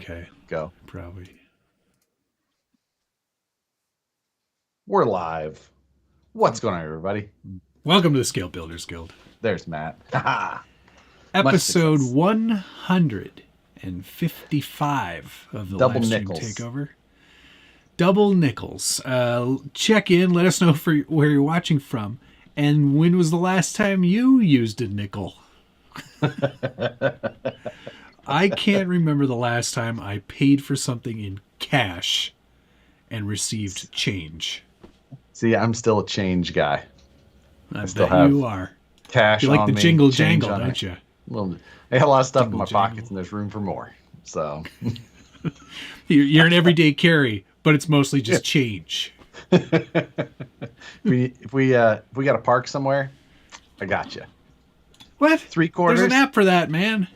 Okay. Go. Probably. We're live. What's going on, everybody? Welcome to the Scale Builders Guild. There's Matt. Much Episode success. 155 of the Double live stream nickels. takeover. Double nickels. Check in. Let us know where you're watching from. And when was the last time you used a nickel? I can't remember the last time I paid for something in cash and received change. See, I'm still a change guy. I still bet have you are. Cash You like on the me, jingle change jangle, on don't me. you? Well, I got a lot of stuff in my Jingle pockets, jangle. and there's room for more. So, You're an everyday carry, but it's mostly just change. if we got to park somewhere, I got you. What? 3/4. There's an app for that, man.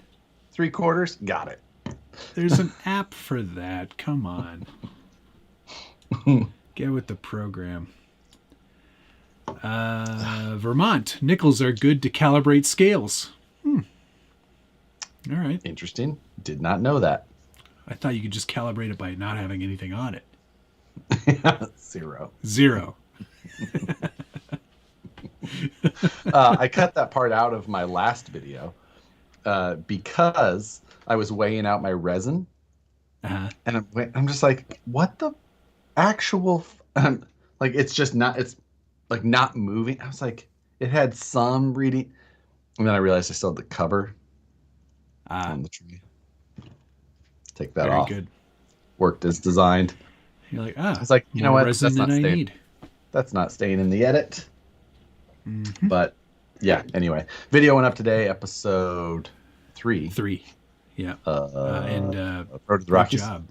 3/4. Got it. There's an app for that. Come on. Get with the program. Vermont. Nickels are good to calibrate scales. All right. Interesting. Did not know that. I thought you could just calibrate it by not having anything on it. 0. I cut that part out of my last video because I was weighing out my resin. Uh-huh. And I'm just like, what the actual... like, it's just not... It's like not moving. I was like, it had some reading. And then I realized I still had the cover on the tree. Take that off. Very good. Worked as designed. You're like, It's like, you know more what? resin than I need. That's not staying in the edit. Mm-hmm. But yeah, anyway. Video went up today, episode 3. 3. Yeah. Road to the Great Rockies. job.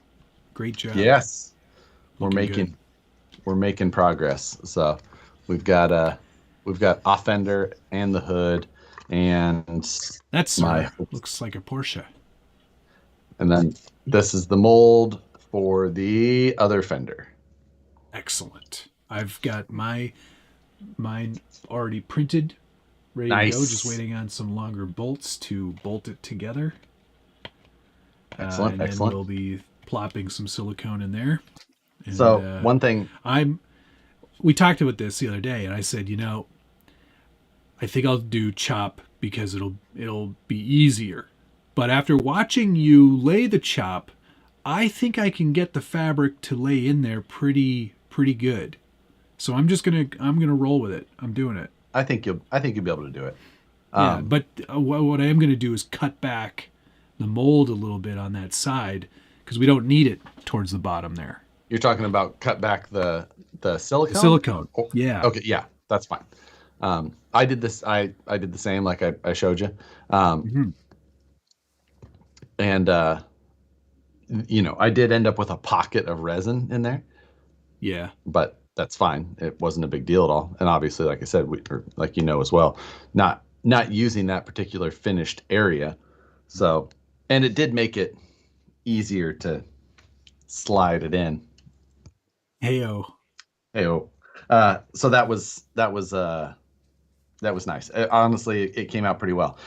Great job. Yes. Looking We're making progress. So we've got off-fender and the hood, and That's looks like a Porsche. And then this is the mold for the other fender. Excellent. I've got mine already printed, ready to go. Just waiting on some longer bolts to bolt it together. Excellent. And then we'll be plopping some silicone in there. And, so one thing we talked about this the other day, and I said, I think I'll do chop because it'll be easier. But after watching you lay the chop, I think I can get the fabric to lay in there pretty good. So I'm gonna roll with it. I'm doing it. I think you'll be able to do it. Yeah, but what I am gonna do is cut back the mold a little bit on that side because we don't need it towards the bottom there. You're talking about cut back the silicone? The silicone. Yeah. Okay, yeah, that's fine. I did this. I did the same, like I showed you. And I did end up with a pocket of resin in there. Yeah. But that's fine. It wasn't a big deal at all. And obviously, like I said, as well, not using that particular finished area. So, and it did make it easier to slide it in. Heyo. So that was nice. Honestly, it came out pretty well.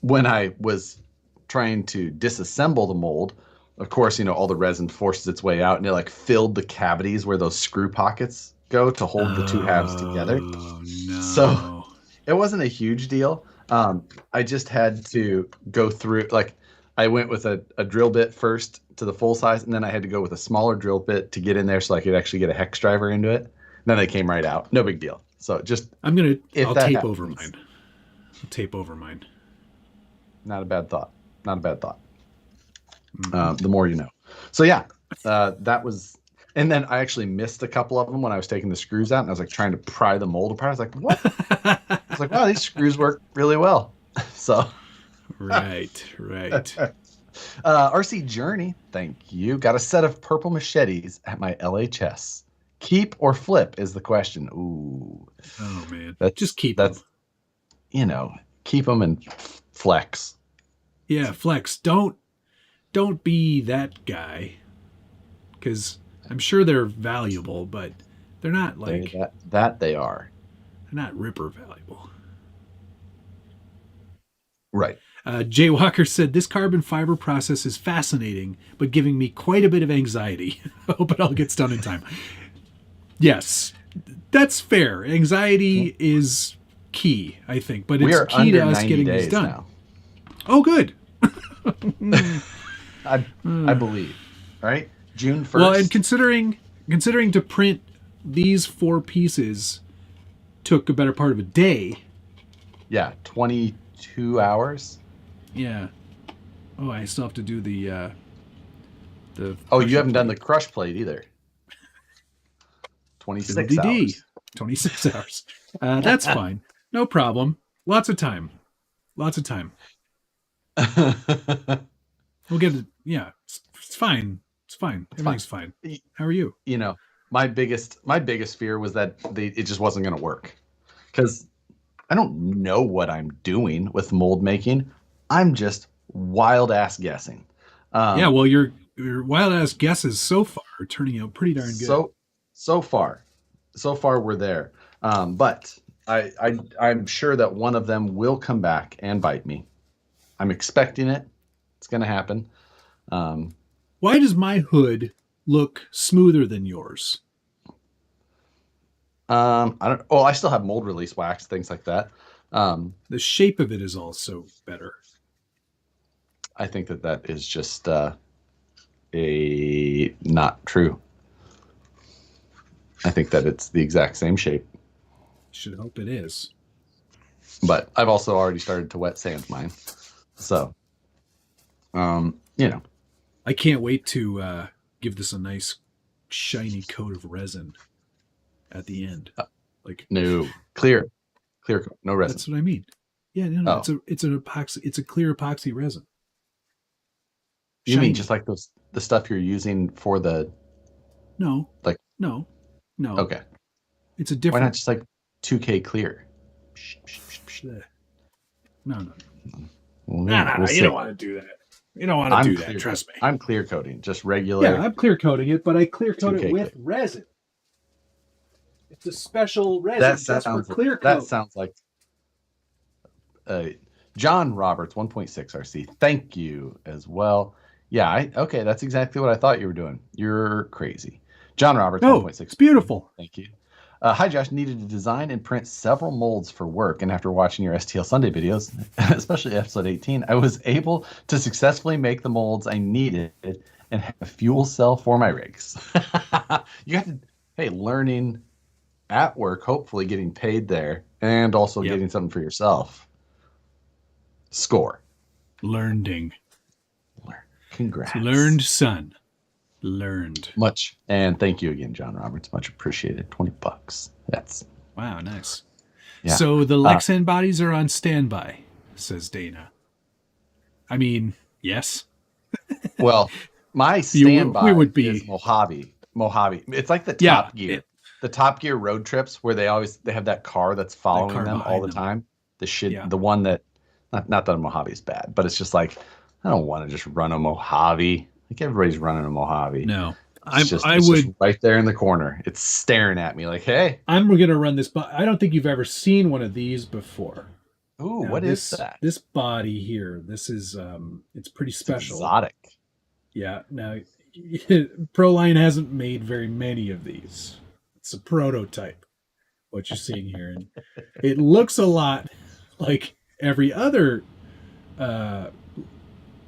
When I was trying to disassemble the mold, of course, all the resin forces its way out, and it filled the cavities where those screw pockets go to hold the two halves together. Oh no! So it wasn't a huge deal. I just had to go through. I went with a drill bit first to the full size, and then I had to go with a smaller drill bit to get in there so I could actually get a hex driver into it. And then they came right out. No big deal. So I'll tape over mine. I'll tape over mine. Not a bad thought. The more you know. So yeah, that was, and then I actually missed a couple of them when I was taking the screws out, and I was trying to pry the mold apart. I was like, what? I was like, wow, these screws work really well. So. Right. RC Journey, thank you. Got a set of purple machetes at my LHS. Keep or flip is the question. Ooh. Oh man. Just keep them. Keep them and flex. Yeah, flex. Don't be that guy. Because I'm sure they're valuable, but they're not that they are. They're not ripper valuable. Right. Jay Walker said, this carbon fiber process is fascinating, but giving me quite a bit of anxiety. Hope it all gets done in time. Yes, that's fair. Anxiety is key, I think, but We it's are key to under us 90 getting days these done. now. Oh, good. I believe, right? June 1st. Well, and considering to print these 4 pieces took a better part of a day. Yeah, 22 hours. Yeah. Oh, I still have to do the Oh, you haven't done the crush plate either. 26 hours. 26 hours. That's fine. No problem. Lots of time. Lots of time. We'll get it. Yeah, it's fine. It's fine. Everything's fine. How are you? You know, my biggest fear was that it just wasn't going to work, because I don't know what I'm doing with mold making. I'm just wild ass guessing. Yeah, well, your wild ass guesses so far are turning out pretty darn good. So far we're there. But I'm sure that one of them will come back and bite me. I'm expecting it. It's going to happen. Why does my hood look smoother than yours? I don't. Oh, I still have mold release wax, things like that. The shape of it is also better. I think that is just a not true. I think that it's the exact same shape. Should hope it is. But I've also already started to wet sand mine. So, you know. I can't wait to give this a nice shiny coat of resin at the end. Like no clear coat, no resin. That's what I mean. Yeah, no. Oh. It's an epoxy. It's a clear epoxy resin. You mean just like the stuff you're using for the? No. Like no. Okay. It's a different. Why not just like 2K clear? No. We'll you don't want to do that. You don't want to do that. Trust me. I'm clear coating, just regular. Yeah, I'm clear coating it, but I clear coat it with resin. It's a special resin. That's for clear coat. That sounds like John Roberts 1.6 RC. Thank you as well. Yeah, okay, that's exactly what I thought you were doing. You're crazy. John Roberts 1.6. It's beautiful. Thank you. Hi, Josh. Needed to design and print several molds for work, and after watching your STL Sunday videos, especially episode 18, I was able to successfully make the molds I needed and have a fuel cell for my rigs. You have to, learning at work, hopefully getting paid there, and also getting something for yourself. Score. Learning. Congrats. Learned, son. Learned. Much. And thank you again, John Roberts. Much appreciated. $20. That's wow, nice. Yeah. So the Lexan bodies are on standby, says Dana. I mean, yes. Well, my standby would be is Mojave. It's like the Top Gear. The Top Gear road trips where they have that car that's following them all the time. The one that not that a Mojave is bad, but it's just like, I don't want to just run a Mojave. Like everybody's running a Mojave. No, it's just right there in the corner. It's staring at me like, hey. I'm going to run this. I don't think you've ever seen one of these before. Ooh, what is that? This body here. This is it's pretty special. It's exotic. Yeah. Now, Proline hasn't made very many of these. It's a prototype. What you're seeing here, and it looks a lot like every other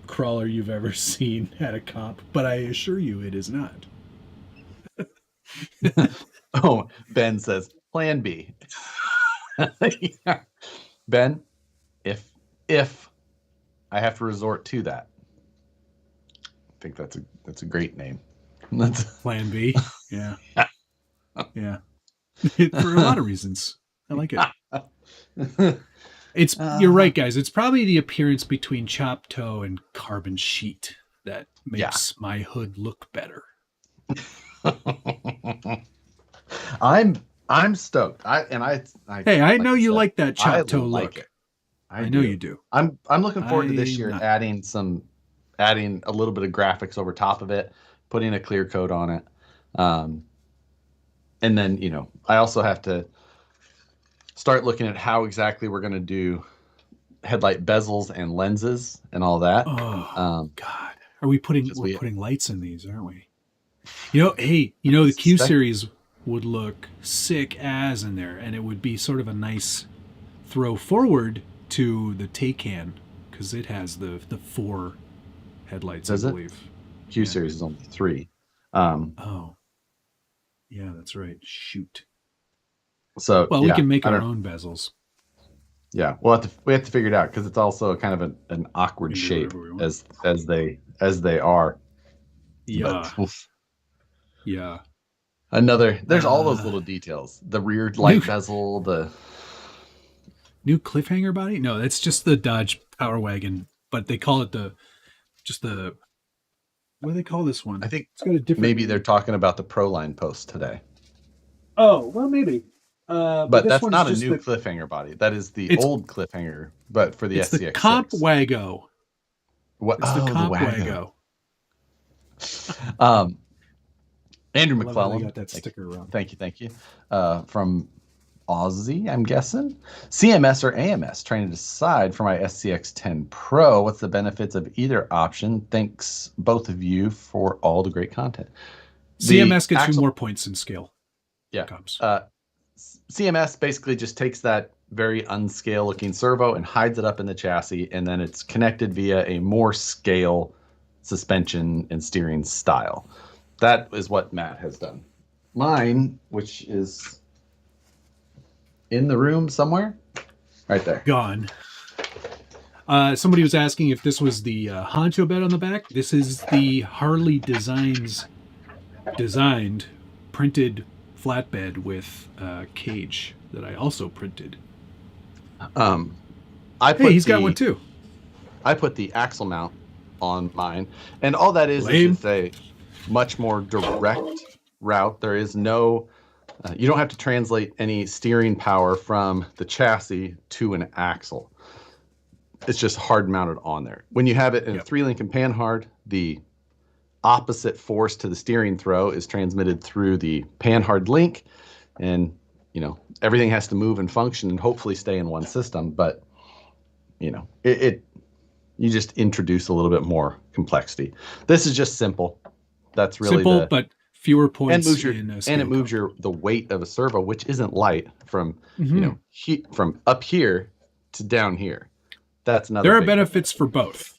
crawler you've ever seen at a comp, but I assure you it is not. Oh, Ben says plan B. Yeah. Ben, if I have to resort to that, I think that's a great name. That's plan B. Yeah. Yeah. For a lot of reasons. I like it. It's you're right, guys. It's probably the appearance between chop toe and carbon sheet that makes my hood look better. I'm stoked. I know you like that chop toe like look. It. I know you do. I'm looking forward to this year adding a little bit of graphics over top of it, putting a clear coat on it. And then, I also have to start looking at how exactly we're going to do headlight bezels and lenses and all that. Oh God, we're putting lights in these, aren't we? Hey, the Q series would look sick as in there, and it would be sort of a nice throw forward to the Taycan because it has the 4 headlights. Does I it? believe Q series is only 3. Oh, yeah, that's right. Shoot. So Well, we can make our own bezels. Yeah, we have to figure it out because it's also kind of an awkward shape as they are. Yeah. But, yeah. There's all those little details. The rear light bezel, the new cliffhanger body. No, that's just the Dodge Power Wagon, but they call it what do they call this one? I think it's got a different. Maybe they're talking about the Proline post today. Oh well, maybe. But that's not a new cliffhanger body. That is the old cliffhanger, but for the SCX6. The Comp Wago. It's the Comp Wago. Andrew McClellan. Got that sticker around. Thank you. From Aussie, I'm guessing. CMS or AMS? Trying to decide for my SCX10 Pro. What's the benefits of either option? Thanks, both of you, for all the great content. CMS gets you more points in scale. Yeah. CMS basically just takes that very unscale looking servo and hides it up in the chassis, and then it's connected via a more scale suspension and steering style. That is what Matt has done. Mine, which is in the room somewhere, right there. Gone. Somebody was asking if this was the honcho bed on the back. This is the Harleydesigns designed printed flatbed with cage that I also printed. He's got one too. I put the axle mount on mine, and all that is a much more direct route. There is no, you don't have to translate any steering power from the chassis to an axle. It's just hard mounted on there. When you have it in a 3-link and panhard, the opposite force to the steering throw is transmitted through the panhard link, and everything has to move and function and hopefully stay in one system. But you just introduce a little bit more complexity. This is just simple. That's really simple, but fewer points. And it moves the weight of a servo, which isn't light, from from up here to down here. That's another. There are benefits for both.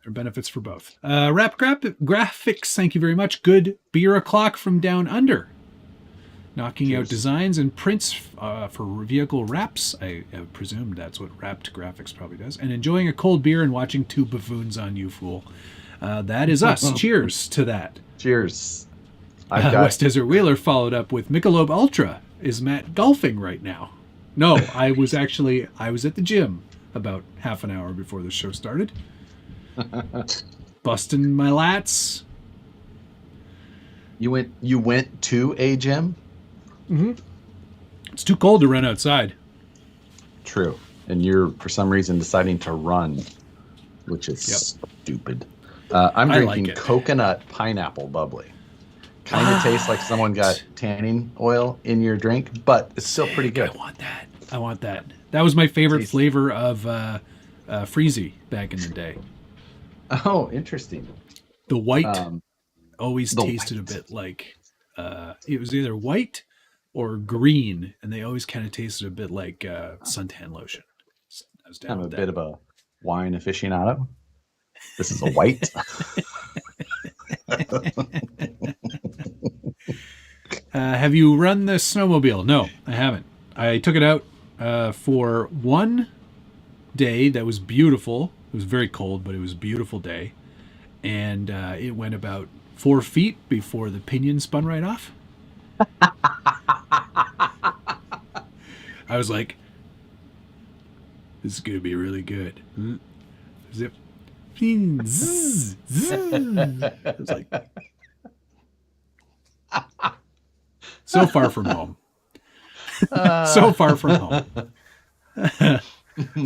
Wrap Graphics, thank you very much. Good beer o'clock from down under. Knocking out designs and prints for vehicle wraps. I presume that's what Wrapped Graphics probably does. And enjoying a cold beer and watching 2 buffoons on You Fool. That is us. At to that. Cheers. West Desert Wheeler followed up with Michelob Ultra. Is Matt golfing right now? No, I was at the gym about half an hour before the show started. Busting my lats. You went to a gym? Mm-hmm. It's too cold to run outside. True. And you're, for some reason, deciding to run, which is stupid. I'm drinking coconut pineapple bubbly. Kind of tastes like someone got tanning oil in your drink, but it's still pretty good. I want that. That was my favorite flavor of Freezy back in the day. Oh, interesting. The white always tasted a bit like it was either white or green, and they always kind of tasted a bit like suntan lotion. I was down with that. I'm a bit of a wine aficionado. This is a white. Have you run the snowmobile? No, I haven't. I took it out for one day that was beautiful. It was very cold, but it was a beautiful day. And it went about 4 feet before the pinion spun right off. I was like, this is going to be really good. Zip. Zzz, zzz. I was like, so far from home. So far from home.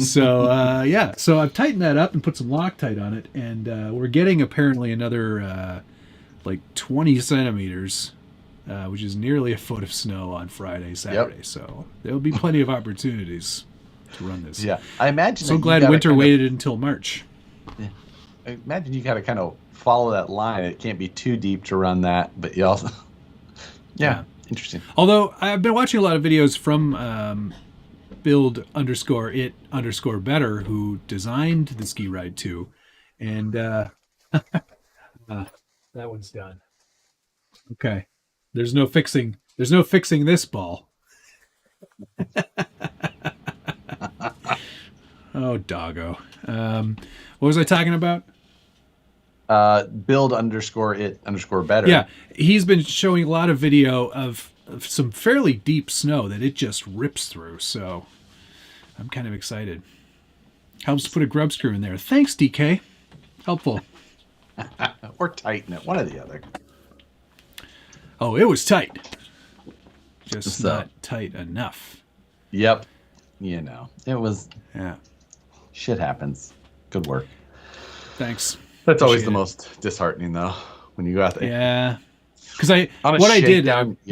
So I've tightened that up and put some Loctite on it, and we're getting apparently another 20 centimeters, which is nearly a foot of snow on Friday, Saturday. Yep. So there'll be plenty of opportunities to run this. Yeah, I imagine. So glad winter waited until March. Yeah, I imagine you got to kind of follow that line. It can't be too deep to run that, but you also. Yeah, interesting. Although I've been watching a lot of videos from build_it_better, who designed the Ski Ride 2, and that one's done. Okay, there's no fixing this ball. Oh, doggo. What was I talking about? Build_it_better. Yeah, he's been showing a lot of video of some fairly deep snow that it just rips through. So I'm kind of excited. Helps put a grub screw in there. Thanks, DK. Helpful. Or tighten it, one or the other. Oh, it was tight. Just not tight enough. Yep. You know, it was. Yeah. Shit happens. Good work. Thanks. That's always the most disheartening, though, when you go out there. Yeah. Because I did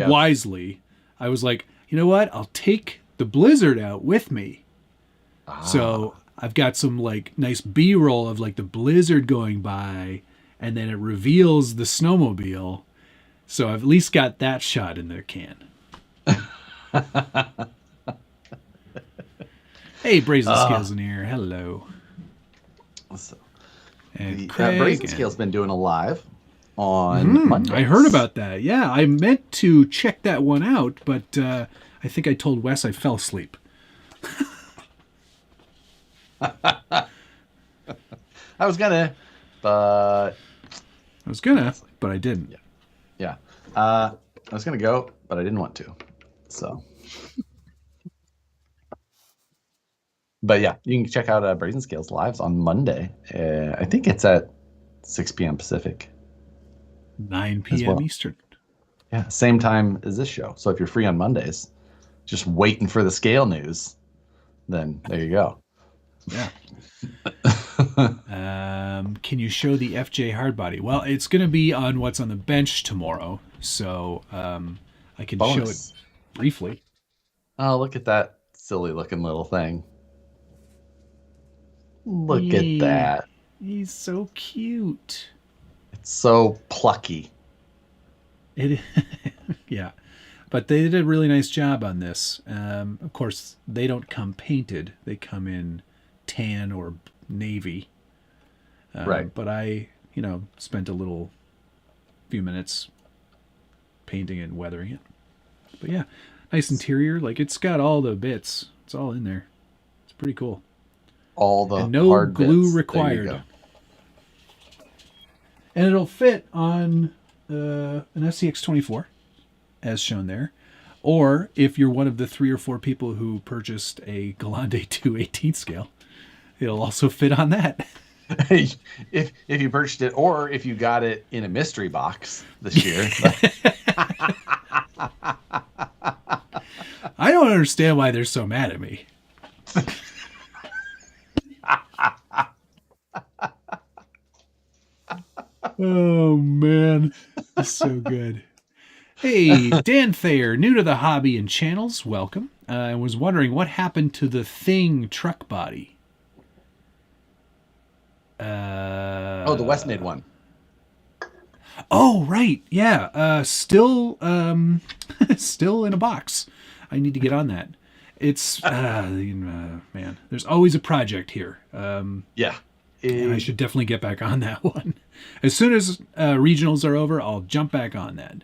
wisely, I was like, you know what? I'll take the blizzard out with me. So I've got some like nice B-roll of like the blizzard going by, and then it reveals the snowmobile. So I've at least got that shot in the can. Hey, Brazen Scales in here. Hello. So, and Brazen Scale's been doing a live on Monday. I heard about that. Yeah, I meant to check that one out, but I think I told Wes I fell asleep. I was gonna, but I didn't. Yeah. I was gonna go, but I didn't want to. So. But yeah, you can check out Brazen Scales lives on Monday. I think it's at 6 p.m. Pacific. 9 p.m. Eastern. Yeah, same time as this show. So if you're free on Mondays, just waiting for the scale news, then there you go. Yeah. Can you show the FJ Hardbody? Well, it's going to be on What's on the Bench tomorrow, so I can show it briefly. Oh, look at that silly looking little thing. Look at that. He's so cute. It's so plucky. Yeah. But they did a really nice job on this. Of course, they don't come painted. They come in tan or navy. Right. But I, spent a few minutes painting and weathering it. But yeah, nice interior. Like, it's got all the bits. It's all in there. It's pretty cool. All the and no hard glue bits. required. And it'll fit on an SCX24, as shown there. Or if you're one of the 3 or 4 people who purchased a Grande 2 18th scale, it'll also fit on that. if you purchased it, or if you got it in a mystery box this year. I don't understand why they're so mad at me. Oh, man. That's so good. Hey, Dan Thayer, new to the hobby and channels. Welcome. I was wondering what happened to the Thing truck body. The West made one. Oh, right. Yeah. Still in a box. I need to get on that. It's, man, there's always a project here. Yeah. And I should definitely get back on that one. As soon as regionals are over, I'll jump back on that.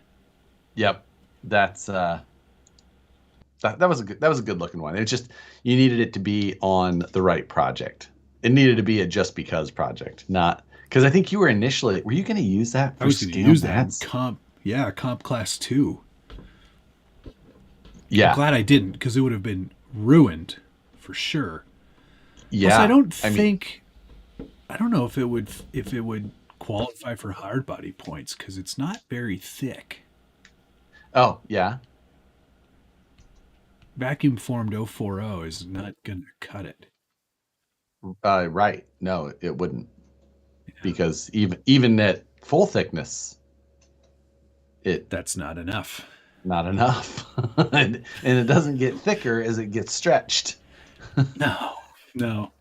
Yep. That's that was a good looking one. It's just you needed it to be on the right project. It needed to be a just because project, not because I think you were initially. Were you going to use that? I was going to use that comp. Yeah, comp class 2. Yeah. I'm glad I didn't, because it would have been ruined for sure. Yeah. Plus, I don't know if it would qualify for hard body points, because it's not very thick. Oh, yeah. Vacuum formed 040 is not going to cut it. Right. No, it wouldn't. Yeah. Because even at full thickness, that's not enough. Not enough. and it doesn't get thicker as it gets stretched. No, no,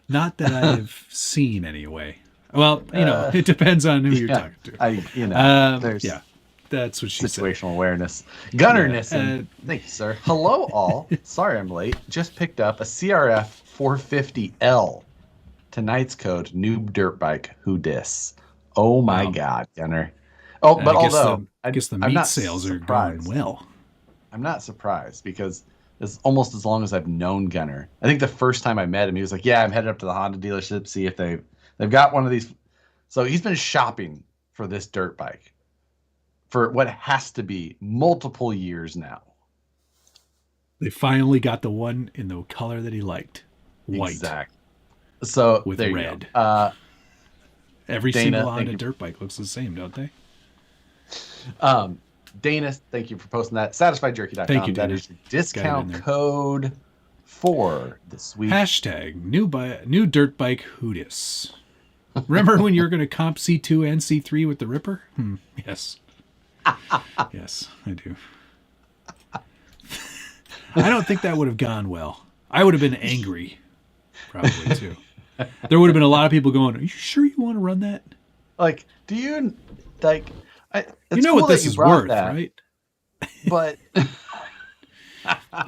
not that I have seen anyway. Well, it depends on who you're Yeah, talking to. there's Yeah, that's what she said. situational awareness. Gunnar Yeah, Nissen, thank you, sir. Hello, all. Sorry I'm late. Just picked up a CRF 450L. Tonight's code, noob dirt bike. Who dis? Oh my well, God, Gunnar. Oh, but I guess although the I'm meat not sales are going surprised. well. I'm not surprised because it's almost as long as I've known Gunnar. I think the first time I met him, he was like, "Yeah, I'm headed up to the Honda dealership, see if they've got one of these." So he's been shopping for this dirt bike for what has to be multiple years now. They finally got the one in the color that he liked, white. Exact. So with there you red. go. Every Dana, single thank Honda you. dirt bike looks the same, don't they? Dana, thank you for posting that. SatisfiedJerky.com. Thank you, That Dana. is your discount code for this week. Hashtag new dirt bike Hootis. Remember when you were going to comp C2 and C3 with the Ripper? Yes. Yes, I do. I don't think that would have gone well. I would have been angry, probably, too. There would have been a lot of people going, are you sure you want to run that? Like, do you, like, it's you know cool what this that you is brought worth, that, right? But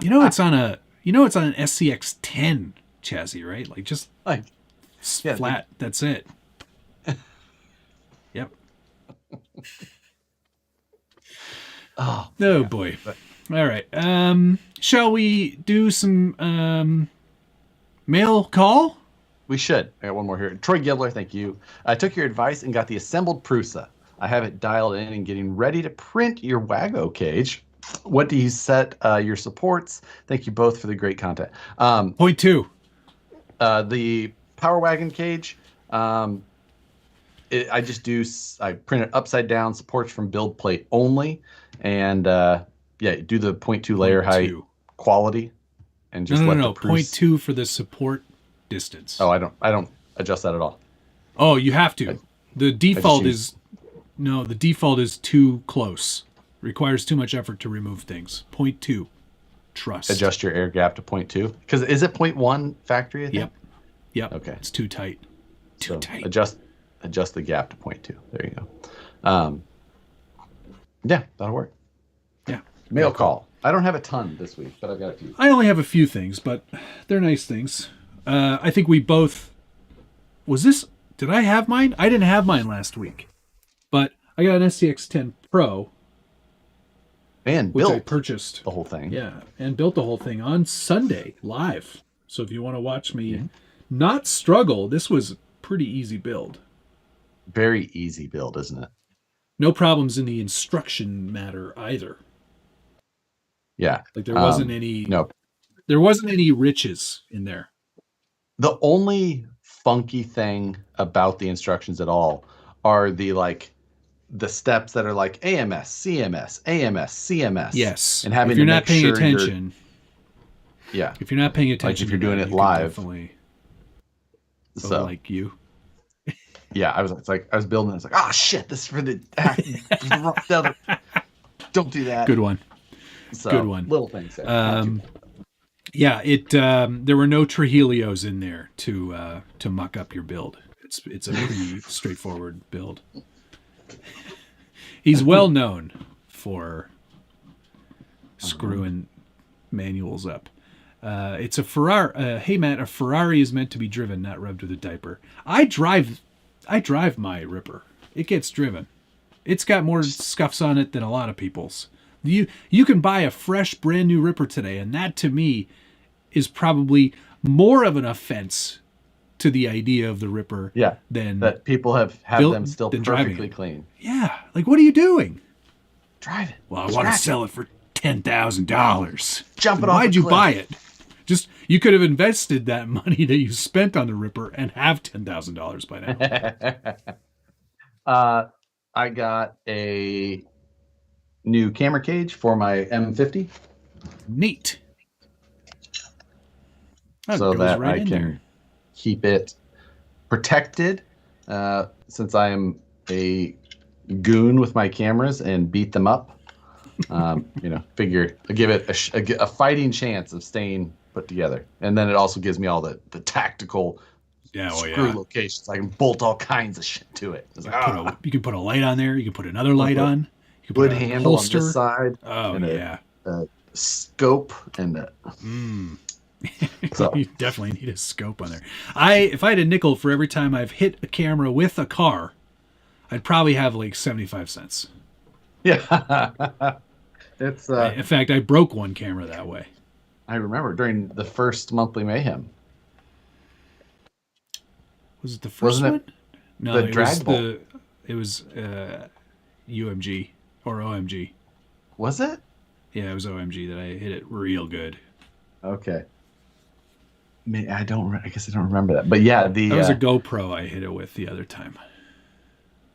it's on an SCX10 chassis, right? Like just like flat. That's it. Yep. Oh boy. All right. Shall we do some mail call? We should. I got one more here. Troy Gibler, thank you. I took your advice and got the assembled Prusa. I have it dialed in and getting ready to print your Wago cage. What do you set your supports? Thank you both for the great content. Point 2. The Power Wagon cage, I print it upside down, supports from build plate only, and do the 0.2 layer height quality, and just let the Point 2 for the support distance. Oh, I don't adjust that at all. Oh, you have to. The default is too close. Requires too much effort to remove things. 0.2. Trust. Adjust your air gap to 0.2. Because is it 0.1 factory? I think? Yep. Okay. It's too tight. Too tight. Adjust the gap to 0.2. There you go. Yeah, that'll work. Yeah. Mail call. I don't have a ton this week, but I've got a few. I only have a few things, but they're nice things. I think we both... Did I have mine? I didn't have mine last week. But I got an SCX10 Pro. And which built I purchased the whole thing. Yeah, and built the whole thing on Sunday live. So if you want to watch me not struggle, this was a pretty easy build. Very easy build, isn't it? No problems in the instruction matter either. Yeah. Like there wasn't any... Nope. There wasn't any riches in there. The only funky thing about the instructions at all are the steps that are like AMS, CMS, AMS, CMS. Yes. And having if you're to not make paying sure attention. Yeah. If you're not paying attention, like if you're doing it live. Definitely. So like you. Yeah, I was building it. It's like, oh shit, this is for the don't do that. Good one. So, good one. Little things there. Yeah, there were no Trujillos in there to muck up your build. It's a pretty straightforward build. He's well known for screwing manuals up. It's a Ferrari. Hey Matt, a Ferrari is meant to be driven, not rubbed with a diaper. I drive my Ripper. It gets driven. It's got more scuffs on it than a lot of people's. You can buy a fresh, brand new Ripper today, and that to me is probably more of an offense to the idea of the Ripper than that people have them still perfectly clean. Yeah, like what are you doing? Drive it. Well, I want to sell it for $10,000. Jump it off. Why'd you buy it? Just you could have invested that money that you spent on the Ripper and have $10,000 by now. I got a new camera cage for my M50. Neat. So that I can keep it protected, since I am a goon with my cameras and beat them up. Figure I give it a fighting chance of staying put together. And then it also gives me all the tactical screw locations. I can bolt all kinds of shit to it. It's like, you can put a light on there. You can put another light on. You can wood put a handle holster on this side. Oh, and yeah. A scope and a... So. You definitely need a scope on there. If I had a nickel for every time I've hit a camera with a car, I'd probably have like 75 cents. Yeah. It's in fact, I broke one camera that way. I remember during the first Monthly Mayhem. Was it the first one? No, the drag bolt. It was UMG or OMG. Was it? Yeah, it was OMG that I hit it real good. Okay. I guess I don't remember that. But yeah, that was a GoPro I hit it with the other time.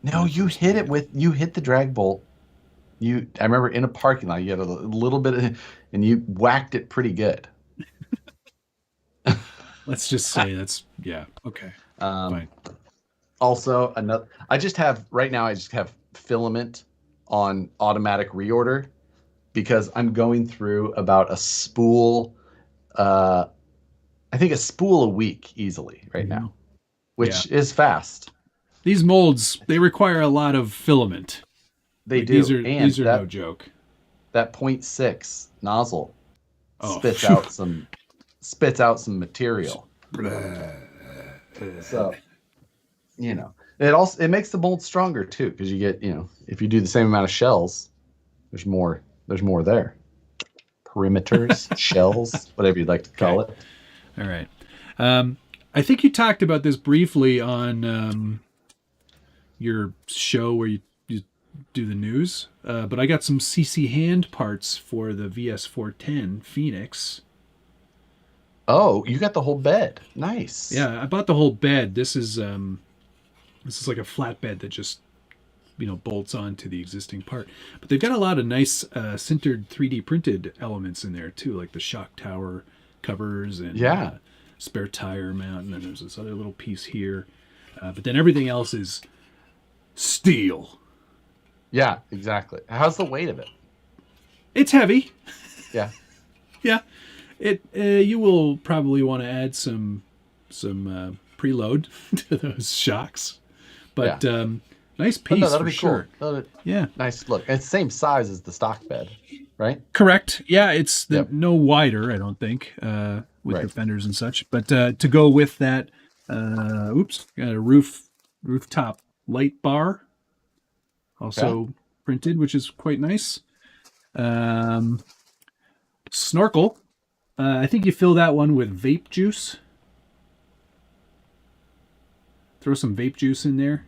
No, you hit the drag bolt. I remember in a parking lot, you had a little bit and you whacked it pretty good. Let's just say okay. Fine. Also, I just have filament on automatic reorder because I'm going through about a spool, I think a spool a week easily right now, which is fast. These molds, they require a lot of filament. They do. These are no joke. That 0.6 nozzle spits out some material. So, it makes the mold stronger too, because you get, if you do the same amount of shells, there's more there. Perimeters, shells, whatever you'd like to call it. All right. I think you talked about this briefly on your show where you do the news, but I got some CC hand parts for the VS410 Phoenix. Oh, you got the whole bed. Nice. Yeah, I bought the whole bed. This is like a flat bed that just bolts onto the existing part. But they've got a lot of nice sintered 3D printed elements in there too, like the shock tower covers and spare tire mount, and then there's this other little piece here. But then everything else is steel. Yeah, exactly. How's the weight of it? It's heavy. Yeah. Yeah. You will probably want to add some preload to those shocks. But nice piece. That'll be sure. Cool. Yeah. Nice look. It's the same size as the stock bed, right? Correct. Yeah, it's no wider, I don't think, with the fenders and such. But to go with that, got a rooftop light bar. Also printed, which is quite nice. Snorkel. I think you fill that one with vape juice. Throw some vape juice in there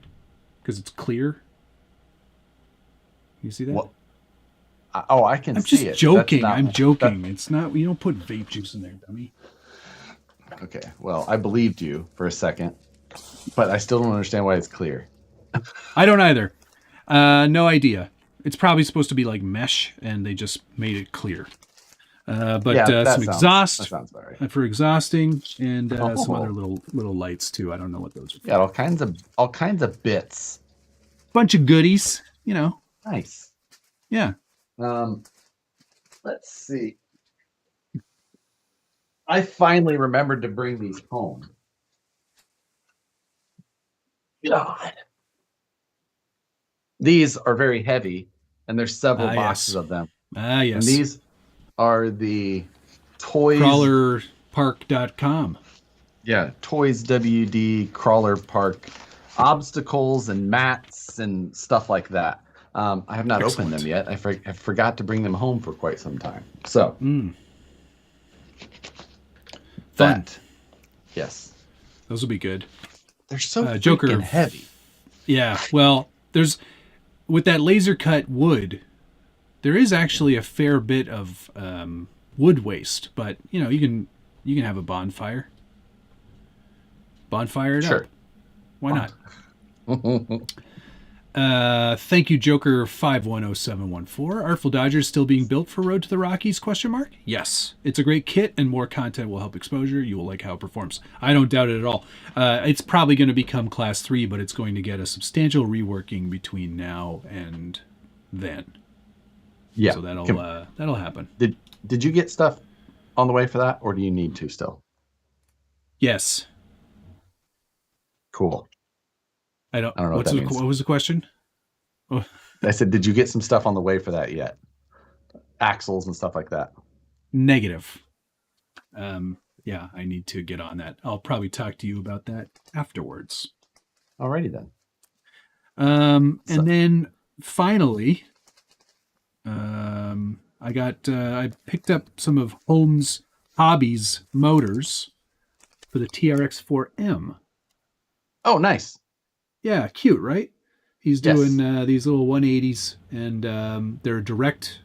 because it's clear. You see that? What? I can see it. I'm just joking. I'm joking. It's not. You don't put vape juice in there, dummy. Okay. Well, I believed you for a second, but I still don't understand why it's clear. I don't either. No idea. It's probably supposed to be like mesh, and they just made it clear. Some exhaust that sounds about right. For exhausting, and some other little lights too. I don't know what those are. Yeah, all kinds of bits. Bunch of goodies, Nice. Yeah. Let's see. I finally remembered to bring these home. God. These are very heavy, and there's several boxes of them. Yes. And these are the toys. Crawlerpark.com. Yeah, Toys WD Crawler Park obstacles and mats and stuff like that. I have not opened them yet. I forgot to bring them home for quite some time. So, fun. Yes, those will be good. They're so Joker heavy. Yeah, well, there's with that laser cut wood. There is actually a fair bit of wood waste, but you can have a bonfire. Bonfire it up. Why not? Thank you, Joker 510714. Artful Dodgers still being built for Road to the Rockies? ? Yes, it's a great kit, and more content will help exposure. You will like how it performs. I don't doubt it at all. It's probably going to become Class 3, but it's going to get a substantial reworking between now and then. Yeah, so that'll happen. Did you get stuff on the way for that, or do you need to still? Yes. Cool. I don't. I don't know what that means. What was the question? Oh, I said, did you get some stuff on the way for that yet? Axles and stuff like that. negative. Yeah, I need to get on that. I'll probably talk to you about that afterwards. Alrighty then. And then finally, I picked up some of Holmes Hobbies motors for the TRX4M. Oh, nice. Yeah, cute, right? He's Yes. doing these little 180s, and they're a direct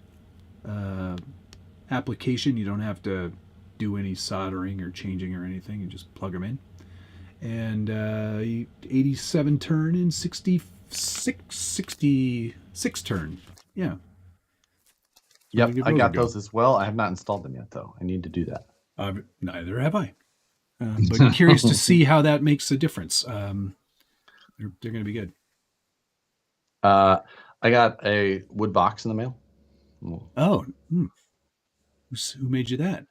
application. You don't have to do any soldering or changing or anything. You just plug them in. And 87 turn and 66 turn. Yeah. Yep, Really good I got motor those as well. I have not installed them yet, though. I need to do that. Neither have I. But curious to see how that makes a difference. They're going to be good. I got a wood box in the mail. Oh, who made you that?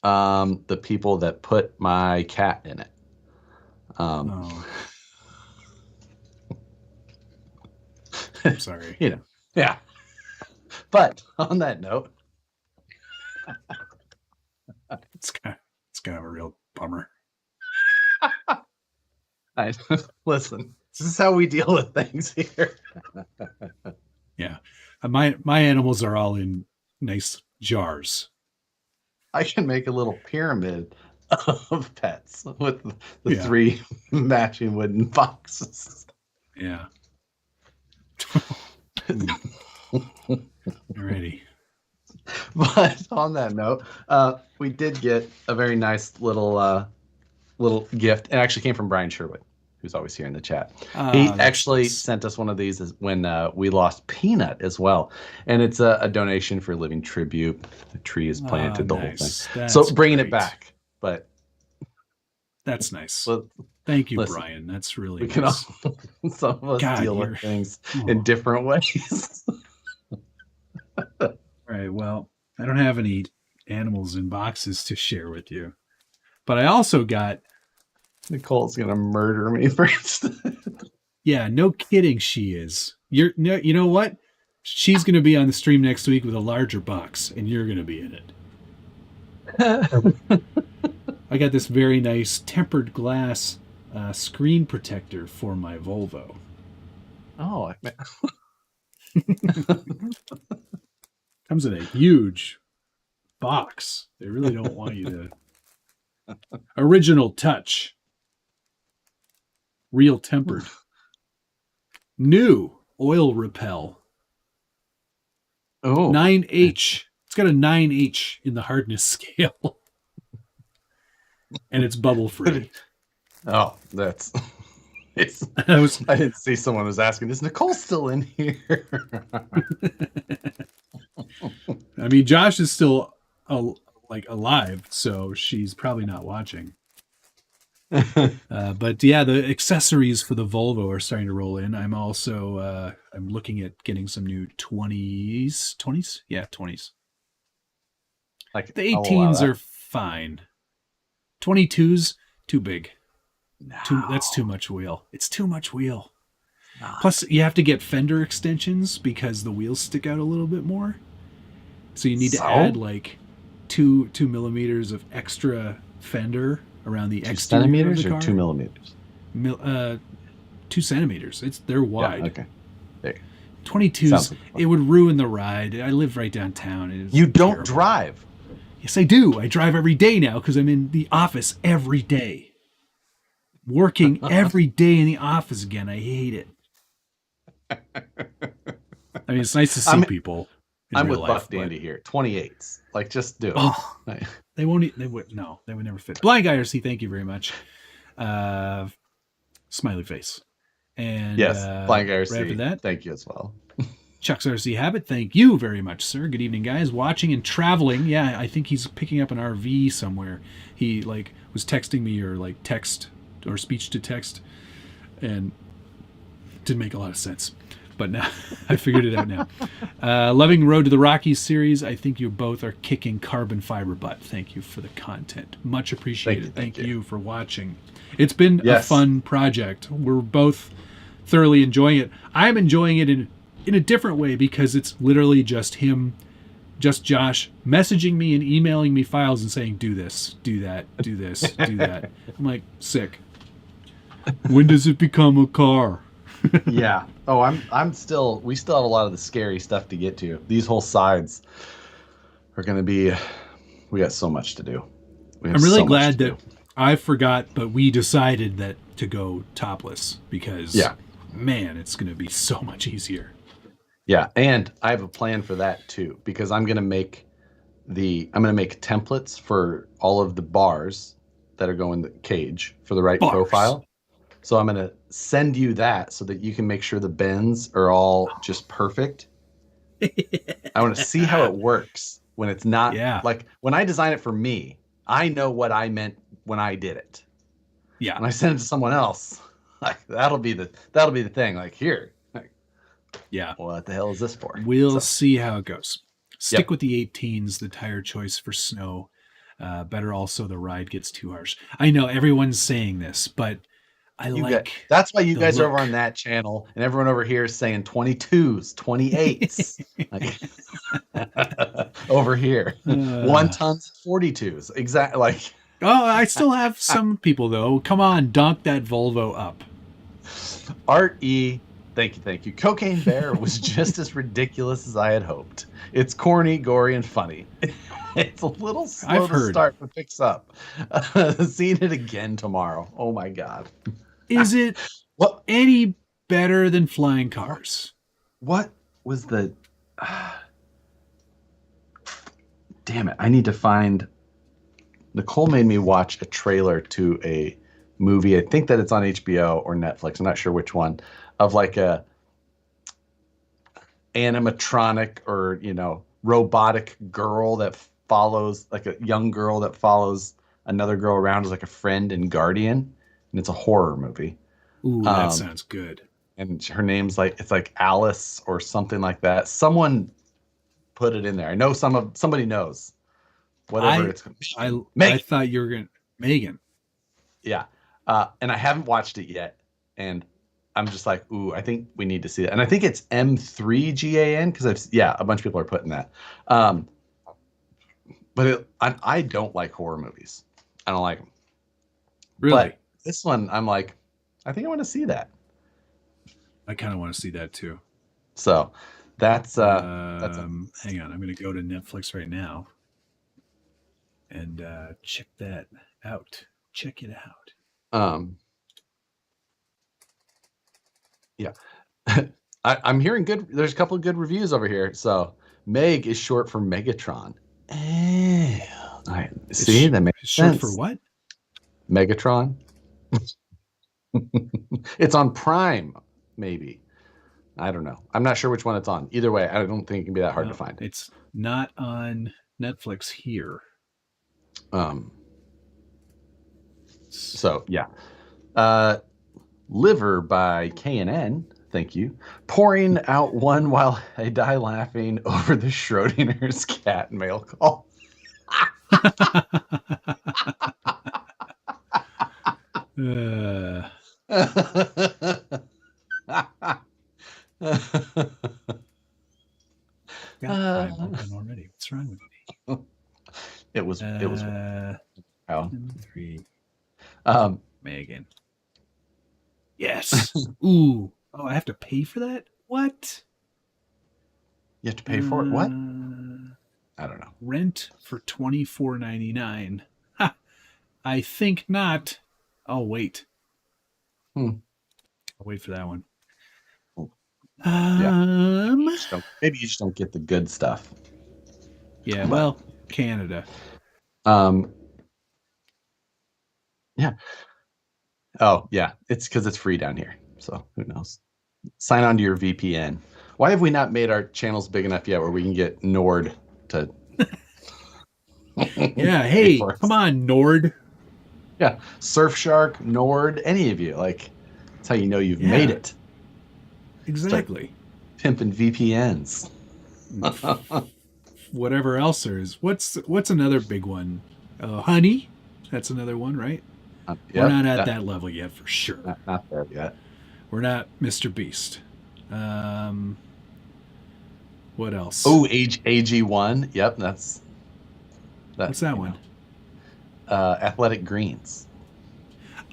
The people that put my cat in it. Oh. I'm sorry. You know, yeah. But on that note, It's kind of a real bummer. listen, this is how we deal with things here. Yeah. My animals are all in nice jars. I can make a little pyramid of pets with the 3 matching wooden boxes. Yeah. Alrighty. But on that note, we did get a very nice little gift. It actually came from Brian Sherwood, who's always here in the chat. He actually sent us one of these when we lost Peanut as well. And it's a donation for Living Tribute. The tree is planted, the whole thing. That's so bringing great. it back. But that's nice. Well, thank you, listen, Brian. That's really we nice. can all, some of us deal with things in different ways. Right. Well, I don't have any animals in boxes to share with you. But I also got... Nicole's going to murder me first. Yeah, no kidding she is. You know what? She's going to be on the stream next week with a larger box, and you're going to be in it. I got this very nice tempered glass screen protector for my Volvo. Oh, comes in a huge box. They really don't want you to... Original touch. Real tempered. New oil repel. Oh. 9H. It's got a 9H in the hardness scale. And it's bubble free. Oh, that's... I didn't see someone was asking, is Nicole still in here? I mean, Josh is still alive, so she's probably not watching. But yeah, the accessories for the Volvo are starting to roll in. I'm also I'm looking at getting some new 20s. Yeah, 20s. Like the 18s are fine. 22s too big. No. That's too much wheel. It's too much wheel. No. Plus, you have to get fender extensions because the wheels stick out a little bit more. So you need to add like 2 millimeters of extra fender around the exterior centimeters of the car. Or 2 millimeters? 2 centimeters. They're wide. Yeah, okay. There. 22s. Like it would ruin the ride. I live right downtown. You don't drive. Yes, I do. I drive every day now because I'm in the office every day. Working every day in the office again. I hate it. I mean, it's nice to see people. I'm with Buck Dandy here. 28s. Like, just do it. Oh, they won't. They would never fit. Blind Guy RC, thank you very much. Smiley face. And yes, Blind Guy RC. After that, thank you as well. Chuck's RC Habit, thank you very much, sir. Good evening, guys. Watching and traveling. Yeah, I think he's picking up an RV somewhere. He was texting me or text or speech to text, and didn't make a lot of sense. but now I figured it out now. Loving Road to the Rockies series. I think you both are kicking carbon fiber butt. Thank you for the content. Much appreciated. Thank you for watching. It's been a fun project. We're both thoroughly enjoying it. I'm enjoying it in a different way because it's literally just him, just Josh messaging me and emailing me files and saying, do this, do that, do this, do that. I'm like, sick. When does it become a car? Yeah. Oh, we still have a lot of the scary stuff to get to. These whole sides are going to be, we got so much to do. I'm really glad that I forgot, but we decided that to go topless because, man, it's going to be so much easier. Yeah, and I have a plan for that too because I'm going to make templates for all of the bars that are going in the cage for the right profile. So I'm going to send you that so that you can make sure the bends are all just perfect. I want to see how it works when it's not like when I design it for me, I know what I meant when I did it. Yeah. When I send it to someone else, like that'll be the thing. Like here. Yeah. What the hell is this for? We'll see how it goes. Stick with the 18s, the tire choice for snow. Better also the ride gets too harsh. I know everyone's saying this, but that's why you guys are over on that channel and everyone over here is saying 22s, 28s. Over here. 1 tons, 42s. Exactly. Like I still have some people though. Come on, donk that Volvo up. Art E, thank you. Cocaine Bear was just as ridiculous as I had hoped. It's corny, gory, and funny. It's a little slow to start, but picks up. Seeing it again tomorrow. Oh my God. Is it any better than flying cars? What was the... Damn it. I need to find... Nicole made me watch a trailer to a movie. I think that it's on HBO or Netflix. I'm not sure which one. Of like a animatronic or, robotic girl that follows, like a young girl that follows another girl around as like a friend and guardian. And it's a horror movie. Ooh, that sounds good. And her name's it's like Alice or something like that. Someone put it in there. I know somebody knows. Whatever it's I thought you were going to Megan. Yeah. And I haven't watched it yet. And I'm just like, ooh, I think we need to see it. And I think it's M3GAN because a bunch of people are putting that. But I don't like horror movies. I don't like them. Really? But this one, I'm like, I think I want to see that. I kind of want to see that too. So that's hang on. I'm going to go to Netflix right now and check that out. Check it out. Yeah. I'm hearing there's a couple of good reviews over here. So Meg is short for Megatron. See, that makes sense. Short for what? Megatron. It's on Prime, maybe. I don't know. I'm not sure which one it's on. Either way, I don't think it can be that hard to find. It's not on Netflix here. So yeah. Liver by K&N. Thank you. Pouring out one while I die laughing over the Schrodinger's cat mail call. Already. What's wrong with me? It was. Oh. 3. Megan. Yes. Ooh. Oh, I have to pay for that? What? You have to pay for it? What? I don't know. Rent for $24.99. Ha! I think not. I'll wait. I'll wait for that one. Maybe you just don't get the good stuff. Yeah, well, Canada. Yeah. Oh, yeah. It's because it's free down here. So who knows? Sign on to your VPN. Why have we not made our channels big enough yet where we can get Nord to... Yeah, hey, come on, Nord. Yeah, Surfshark, Nord, any of you. Like, that's how you know you've made it. Exactly. Pimping VPNs. Whatever else there is. What's another big one? Honey, that's another one, right? We're not at that level yet, for sure. Not there yet. We're not Mr. Beast. What else? Oh, AG1. Yep, that's that. What's that one? Athletic Greens.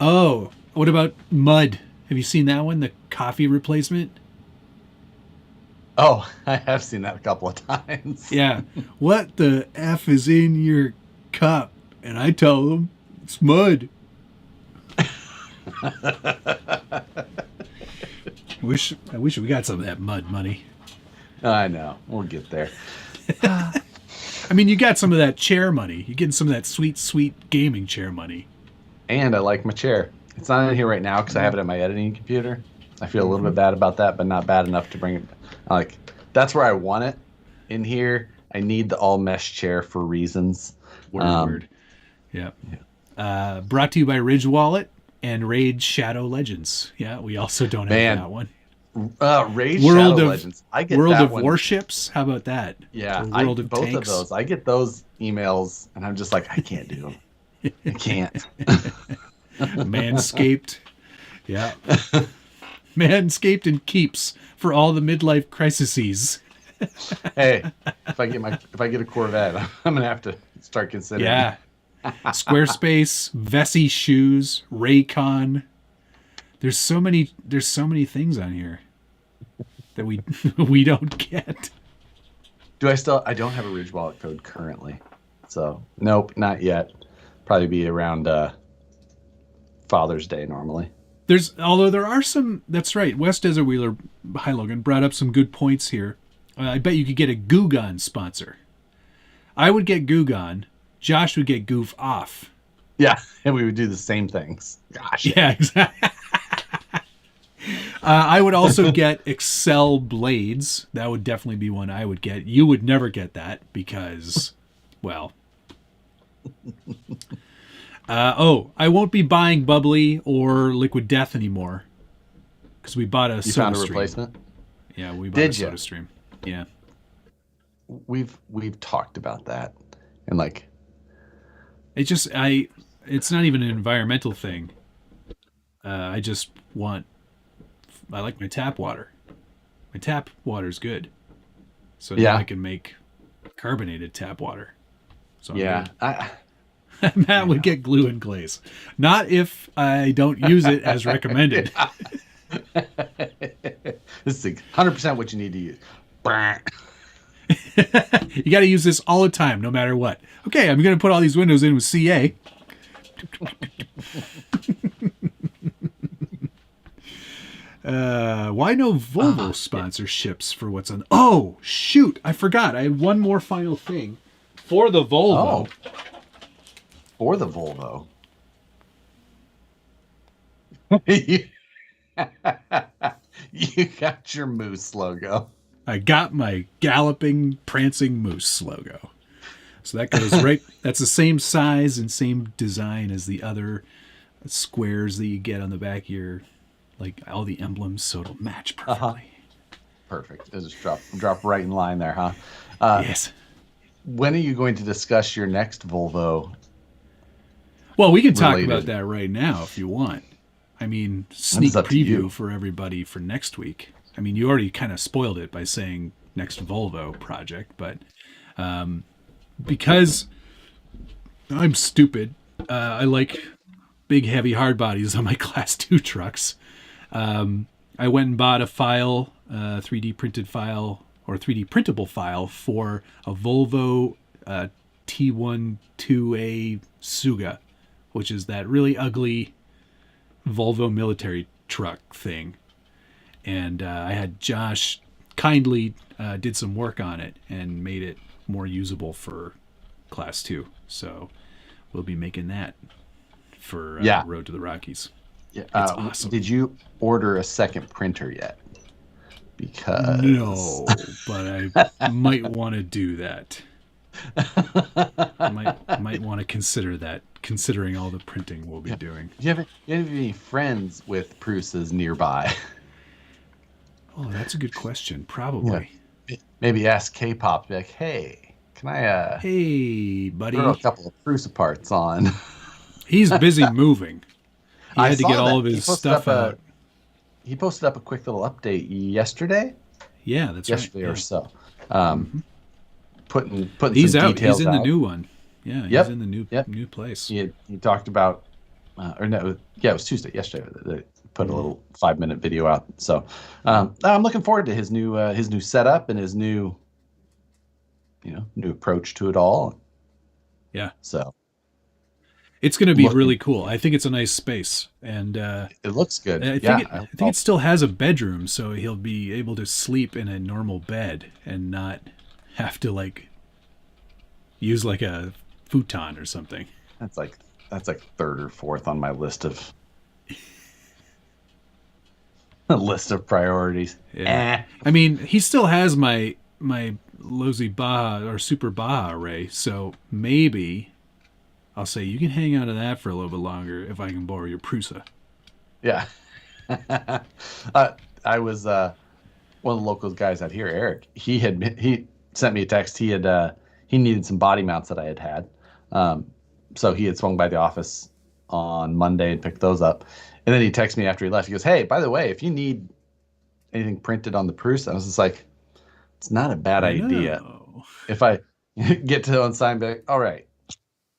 Oh, what about Mud? Have you seen that one? The coffee replacement? Oh, I have seen that a couple of times. Yeah. What the F is in your cup? And I tell them it's mud. I wish we got some of that mud money. I know. We'll get there. I mean, you got some of that chair money. You're getting some of that sweet, sweet gaming chair money. And I like my chair. It's not in here right now because I have it at my editing computer. I feel a little bit bad about that, but not bad enough to bring it. Like, that's where I want it. In here, I need the all mesh chair for reasons. Word. Yeah. Brought to you by Ridge Wallet and Raid Shadow Legends. Yeah, we also don't have that one. Raid Shadow Legends. I get World that of one. Warships. How about that? Yeah, World of both Tanks. of those. I get those emails, and I'm just like, I can't do them. I can't. Manscaped. Yeah. Manscaped and Keeps for all the midlife crises. Hey, if I get a Corvette, I'm gonna have to start considering. Yeah. Squarespace, Vessi shoes, Raycon. There's so many things on here that we don't get. I don't have a Ridge Wallet code currently. So nope, not yet. Probably be around Father's Day normally. Although there are some, that's right, West Desert Wheeler, hi Logan, brought up some good points here. I bet you could get a Googon sponsor. I would get Googon. Josh would get Goof Off. Yeah, and we would do the same things. Gosh. Yeah, exactly. I would also get Excel Blades. That would definitely be one I would get. You would never get that because, well... I won't be buying Bubbly or Liquid Death anymore because we bought a You SodaStream. found a replacement? Yeah, we bought a SodaStream. Yeah. We've talked about that. And like it's not even an environmental thing. I like my tap water. My tap water's good. So now I can make carbonated tap water. So Matt would get glue and glaze. Not if I don't use it as recommended. This is 100% what you need to use. You got to use this all the time, no matter what. Okay, I'm going to put all these windows in with CA. Why no Volvo sponsorships for what's on? Oh, shoot. I forgot. I had one more final thing for the Volvo. Oh. For the Volvo. You got your moose logo. I got my galloping, prancing moose logo. So that goes right. That's the same size and same design as the other squares that you get on the back of your, like all the emblems, so it'll match perfectly. Perfect. It'll just drop right in line there, huh? Yes. When are you going to discuss your next Volvo? Well, we can talk about that right now if you want. I mean, sneak preview for everybody for next week. I mean, you already kind of spoiled it by saying next Volvo project, but because I'm stupid, I like big, heavy hard bodies on my Class 2 trucks. I went and bought a file, 3D printed file, or 3D printable file for a Volvo T12A Suga, which is that really ugly Volvo military truck thing. And I had Josh kindly did some work on it and made it more usable for Class 2. So we'll be making that for Road to the Rockies. Yeah, it's awesome. Did you order a second printer yet? Because no, but I might want to do that. might want to consider that, considering all the printing we'll be doing. Do you have any friends with Prusa's nearby? Oh, that's a good question. Yeah. Probably. Maybe ask K-pop, be like, hey, can I Hey, throw a buddy. couple of Prusa parts on? He's busy moving. He I had to get saw all that of his stuff out. he posted up a quick little update Yeah, that's right. yesterday or Yeah. so, um, hmm putting He's some out. He's details in the out. new one. Yeah, he's Yep, in the yep. new place. He talked about, or no, yeah, it was Tuesday, yesterday. They put a hmm little 5-minute video out. So I'm looking forward to his new setup and his new approach to it all. Yeah. So It's going to be looking, really cool. I think it's a nice space, and it looks good. I think Yeah, it still has a bedroom, so he'll be able to sleep in a normal bed and not have to like use like a futon or something. that's like third or fourth on my list of priorities. Yeah. I mean, he still has my Losi Baja or Super Baja array, so maybe I'll say you can hang out of that for a little bit longer if I can borrow your Prusa. Yeah. I was one of the local guys out here, Eric. He sent me a text. He needed some body mounts that I had. So he had swung by the office on Monday and picked those up. And then he texted me after he left. He goes, "Hey, by the way, if you need anything printed on the Prusa," I was just like, "It's not a bad I idea." know. If I get to on sign, be like, "All right,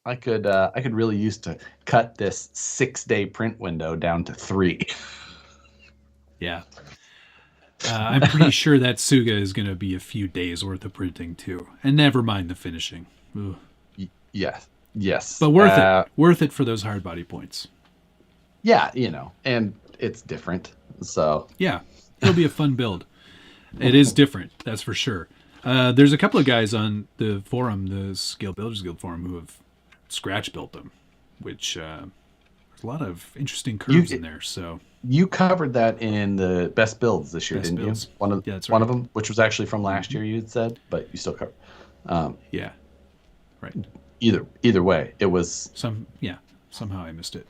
I could really use to cut this 6-day print window down to 3." Yeah. I'm pretty sure that Suga is going to be a few days worth of printing too, and never mind the finishing. Ugh. Yes, yes, But worth it for those hard body points. yeah, and it's different. So Yeah, it'll be a fun build. It is different, that's for sure. There's a couple of guys on the forum, the Scale Builders Guild forum, who have scratch built them, which there's a lot of interesting curves in there. So you covered that in the best builds this year, Best didn't builds. you? One of Yeah, that's one right. of them, which was actually from last year, you had said, but you still covered. Yeah, right. Either way, it was. Somehow I missed it.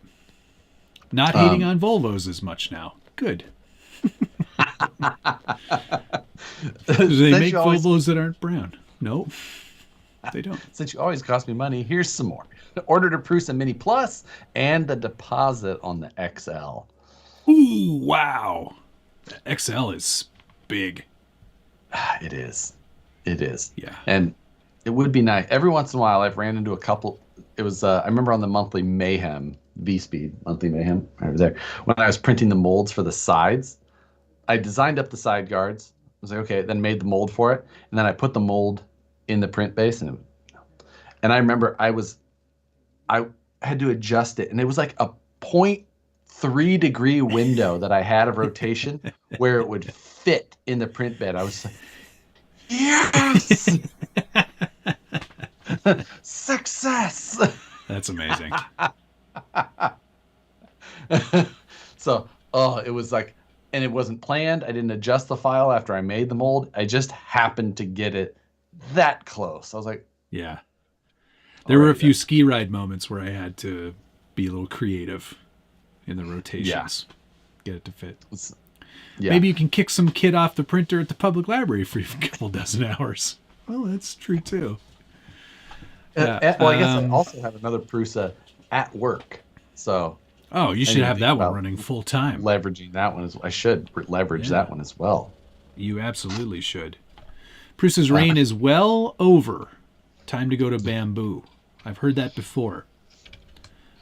Not hating on Volvos as much now. Good. Do they make Volvos that aren't brown? No, they don't. Since you always cost me money, here's some more. Ordered a Prusa Mini Plus and the deposit on the XL. Ooh, wow. The XL is big. It is. It is. Yeah. And it would be nice. Every once in a while, I've ran into a couple. It was, I remember on the monthly Mayhem, V-Speed, monthly Mayhem, right there, when I was printing the molds for the sides, I designed up the side guards. I was like, okay, then made the mold for it. And then I put the mold in the print base. And I remember I had to adjust it. And it was like a 0.3 degree window that I had of rotation where it would fit in the print bed. I was like, yes! Success! That's amazing. So, it was like, and it wasn't planned. I didn't adjust the file after I made the mold. I just happened to get it that close. I was like, Yeah. There were a few ski ride moments where I had to be a little creative in the rotations. Get it to fit. yeah. Maybe you can kick some kid off the printer at the public library for a couple dozen hours. Well, that's true too. Well, I guess I also have another Prusa at work. So, oh, you should have that one running full time. Leveraging that one I should leverage that one as well. You absolutely should. Prusa's reign is well over. Time to go to bamboo. I've heard that before.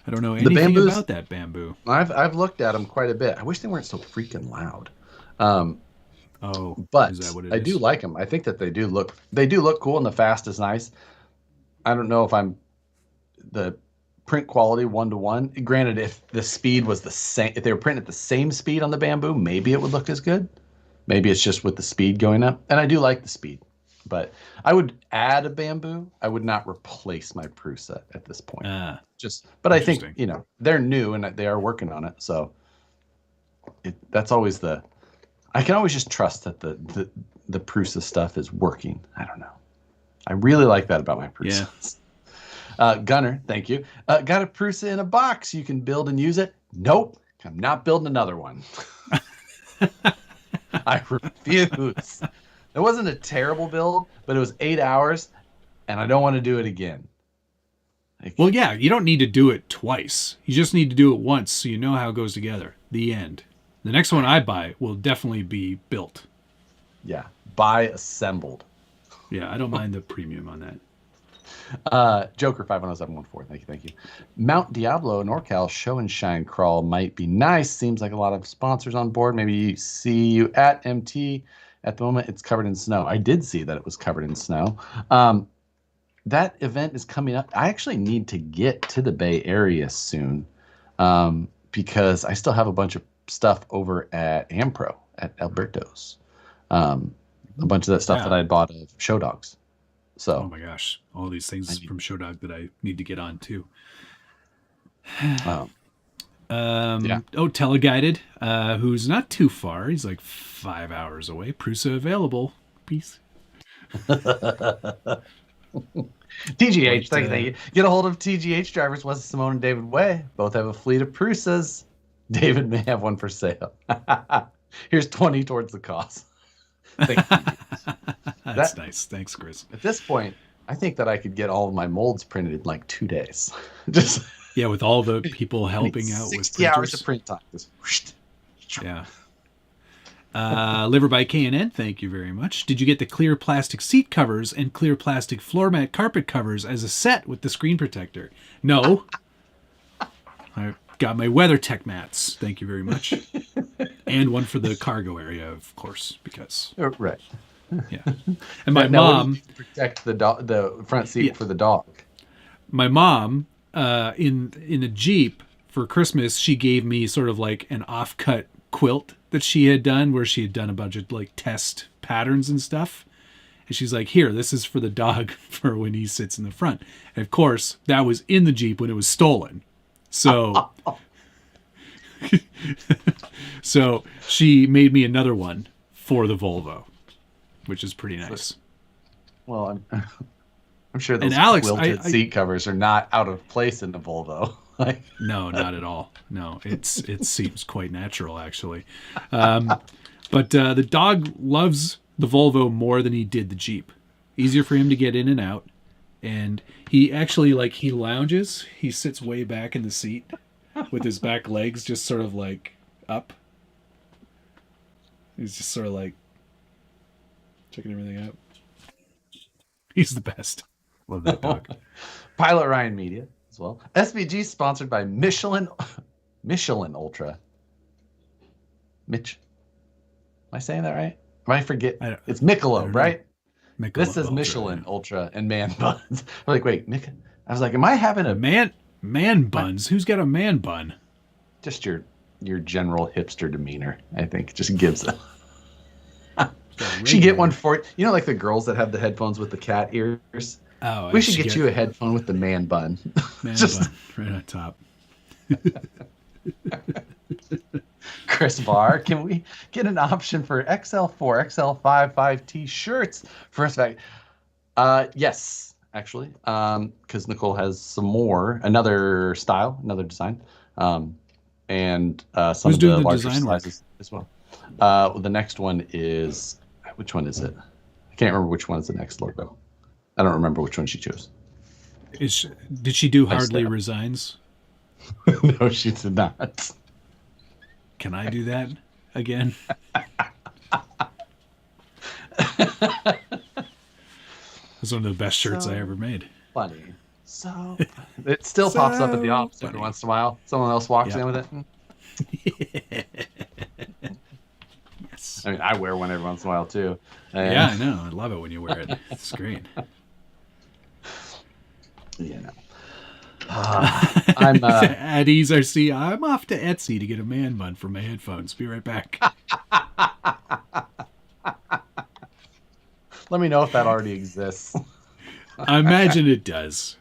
I don't know anything about that bamboo. I've looked at them quite a bit. I wish they weren't so freaking loud. But is that what it is? I do like them. I think that they do look cool, and the fast is nice. I don't know if the print quality 1-to-1. Granted, if the speed was the same, if they were printing at the same speed on the bamboo, maybe it would look as good. Maybe it's just with the speed going up. And I do like the speed, but I would add a bamboo. I would not replace my Prusa at this point. But I think, they're new and they are working on it. So that's always I can always just trust that the Prusa stuff is working. I don't know. I really like that about my Prusa. Yeah. Gunner, thank you. Got a Prusa in a box. You can build and use it. Nope. I'm not building another one. I refuse. It wasn't a terrible build, but it was 8 hours, and I don't want to do it again. Like, Well, yeah, you don't need to do it twice. You just need to do it once so you know how it goes together. The end. The next one I buy will definitely be built. yeah, buy assembled. Yeah, I don't mind the premium on that. Joker 510714. Thank you. Mount Diablo NorCal Show and Shine Crawl might be nice. Seems like a lot of sponsors on board. Maybe see you at MT. At the moment, it's covered in snow. I did see that it was covered in snow. That event is coming up. I actually need to get to the Bay Area soon because I still have a bunch of stuff over at Ampro at Alberto's. A bunch of that stuff that I bought of Show Dogs. So, oh my gosh, all these things from Show Dog that I need to get on too. yeah. Oh, Teleguided, who's not too far. He's like 5 hours away. Prusa available. Peace. TGH, thank you. Get a hold of TGH drivers, Wes Simone and David Way. Both have a fleet of Prusas. David may have one for sale. Here's 20 towards the cost. That's nice. Thanks, Chris. At this point, I think that I could get all of my molds printed in like 2 days. Just yeah, with all the people helping out with 60 hours of print time. Just whoosh. Yeah. Liver by K&N, thank you very much. Did you get the clear plastic seat covers and clear plastic floor mat carpet covers as a set with the screen protector? No. I got my WeatherTech mats, thank you very much. And one for the cargo area, of course, because... Right. Yeah. And my now, mom... what do you protect the front seat for the dog. My mom, in a Jeep, for Christmas, she gave me sort of like an off-cut quilt that she had done where she had done a bunch of like test patterns and stuff. And she's like, here, this is for the dog for when he sits in the front. And of course, that was in the Jeep when it was stolen. So, so she made me another one for the Volvo, which is pretty nice. Well, I'm sure those quilted seat covers are not out of place in the Volvo. No, not at all. No, it seems quite natural, actually. But the dog loves the Volvo more than he did the Jeep. Easier for him to get in and out. And he actually, like, he lounges. He sits way back in the seat with his back legs just sort of, like, up. He's just sort of, like, checking everything out. He's the best. Love that dog. Pilot Ryan Media. Well, SVG sponsored by Michelin Ultra. Mitch, am I saying that right? Am I forget? It's Michelob, right? Michelob this is Ultra, Michelin Ultra and man buns. I'm like, wait, I was like, am I having a man buns? Who's got a man bun? Just your general hipster demeanor, I think, just gives it. She get one for you know, like the girls that have the headphones with the cat ears. Oh, we should get you a headphone with the man bun. Man bun, right on top. Chris Barr, can we get an option for XL4, XL5, 5T shirts for us back? Yes, actually, because Nicole has another style, another design, and some of the larger sizes as well. The next one is, which one is it? I can't remember which one is the next logo. I don't remember which one she chose. Did she do Hardly Resigns? No, she did not. Can I do that again? It's one of the best shirts I ever made. Funny. So it still pops up at the office every once in a while. Someone else walks in with it. Yes. I mean, I wear one every once in a while too. Yeah, I know. I love it when you wear it. It's great. Yeah. I'm at ease RC. I'm off to Etsy to get a man bun for my headphones. Be right back. Let me know if that already exists. I imagine it does.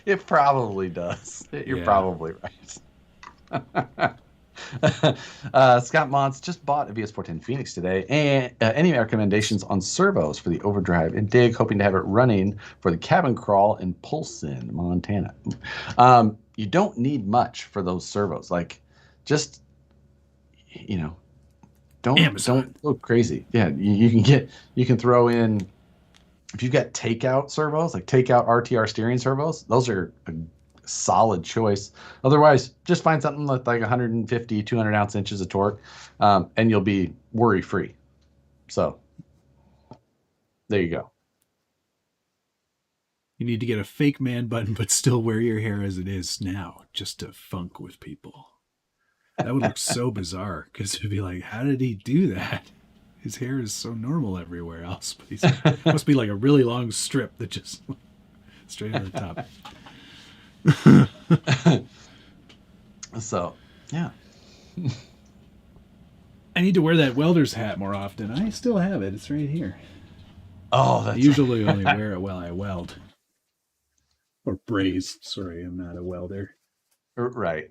It probably does. You're probably right. Scott Mons just bought a VS410 Phoenix today. And any recommendations on servos for the overdrive and dig, hoping to have it running for the cabin crawl in Polson, Montana. You don't need much for those servos. Like, just, Amazon. don't go crazy. Yeah, you can throw in, if you've got takeout servos, like takeout RTR steering servos, those are a solid choice. Otherwise, just find something with like 150, 200 ounce inches of torque, and you'll be worry free. So there you go. You need to get a fake man bun, but still wear your hair as it is now, just to funk with people. That would look so bizarre because it'd be like, how did he do that? His hair is so normal everywhere else, but he must be like a really long strip that just straight on the top. So, yeah. I need to wear that welder's hat more often. I still have it. It's right here. Oh, I usually only wear it while I weld. Or braise. Sorry, I'm not a welder. Right.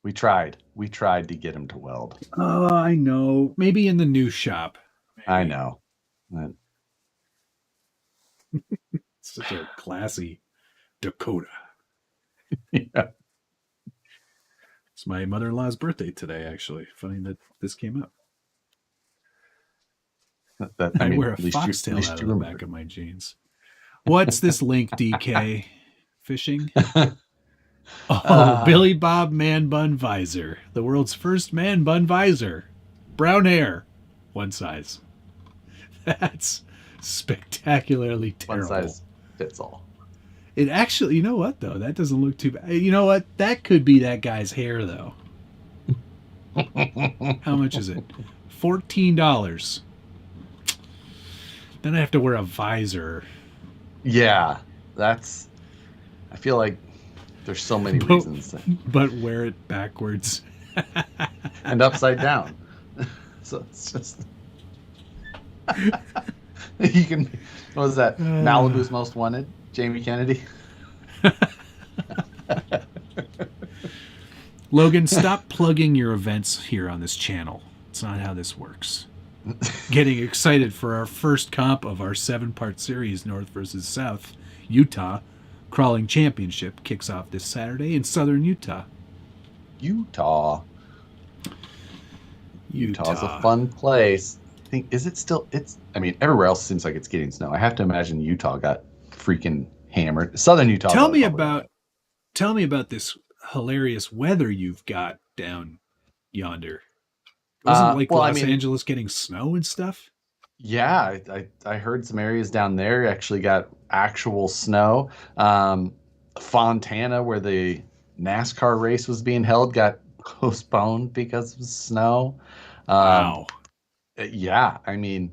We tried to get him to weld. Oh, I know. Maybe in the new shop. Maybe. I know. It's such a classy Dakota. Yeah. It's my mother-in-law's birthday today, actually. Funny that this came up. I wear a foxtail out of the back of my jeans. What's this link, DK? Fishing? Oh, Billy Bob Man Bun Visor. The world's first man bun visor. Brown hair. One size. That's spectacularly terrible. One size fits all. It actually, you know what, though? That doesn't look too bad. You know what? That could be that guy's hair, though. How much is it? $14. Then I have to wear a visor. Yeah, I feel like there's so many reasons. But wear it backwards. And upside down. So it's just... You can... What was that? Malibu's Most Wanted? Jamie Kennedy? Logan, stop plugging your events here on this channel. It's not how this works. Getting excited for our first comp of our 7-part series, North versus South, Utah. Crawling Championship kicks off this Saturday in southern Utah. Utah's a fun place. I think, is it still? I mean, everywhere else seems like it's getting snow. I have to imagine Utah got freaking hammered. Southern Utah. Tell me about this hilarious weather you've got down yonder. Wasn't Los Angeles getting snow and stuff? Yeah, I heard some areas down there actually got actual snow. Fontana, where the NASCAR race was being held, got postponed because of snow. Wow. Yeah, I mean,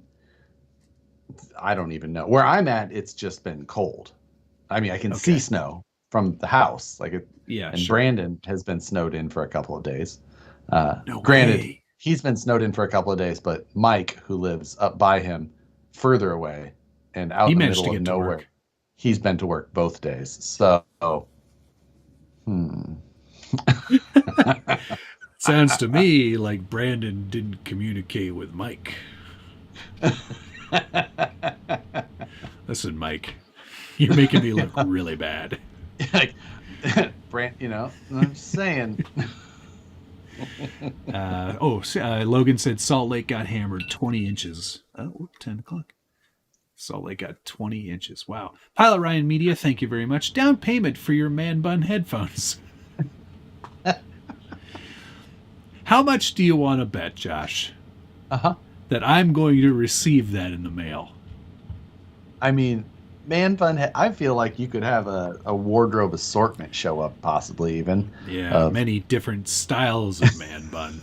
I don't even know. Where I'm at, it's just been cold. I mean, I can see snow from the house. Brandon has been snowed in for a couple of days. Granted, he's been snowed in for a couple of days, but Mike, who lives up by him, further away and out in the middle of nowhere, he's been to work both days. So, Sounds to me like Brandon didn't communicate with Mike. Listen, Mike, you're making me look really bad. I'm just saying. Logan said Salt Lake got hammered 20 inches. 10 o'clock. Salt Lake got 20 inches. Wow. Pilot Ryan Media, thank you very much. Down payment for your man bun headphones. How much do you want to bet, Josh? That I'm going to receive that in the mail? I mean, man bun. I feel like you could have a wardrobe assortment show up, possibly even. Yeah, many different styles of man bun.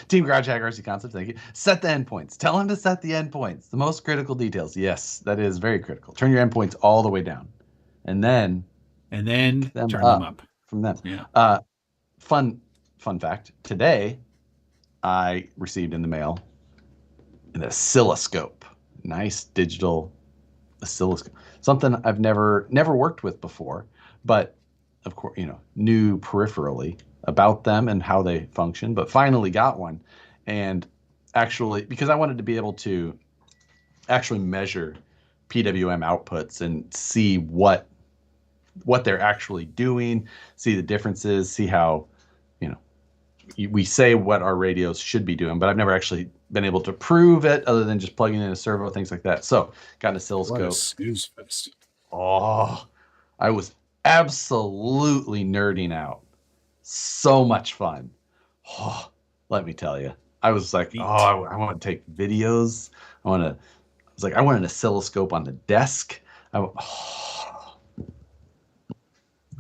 Team Garage Hack RC Concept, thank you. Set the endpoints. Tell him to set the endpoints. The most critical details. Yes, that is very critical. Turn your endpoints all the way down, and then turn them up from them. Yeah. Fun fact. Today, I received in the mail an oscilloscope. Nice digital oscilloscope. Something I've never worked with before, but of course, knew peripherally about them and how they function, but finally got one. And actually, because I wanted to be able to actually measure PWM outputs and see what they're actually doing, see the differences, see how, we say what our radios should be doing, but I've never actually been able to prove it other than just plugging in a servo, things like that. So got an oscilloscope. What a snooze fest. Oh, I was absolutely nerding out. So much fun. Oh, let me tell you. I was like, I want to take videos. I was like, I want an oscilloscope on the desk.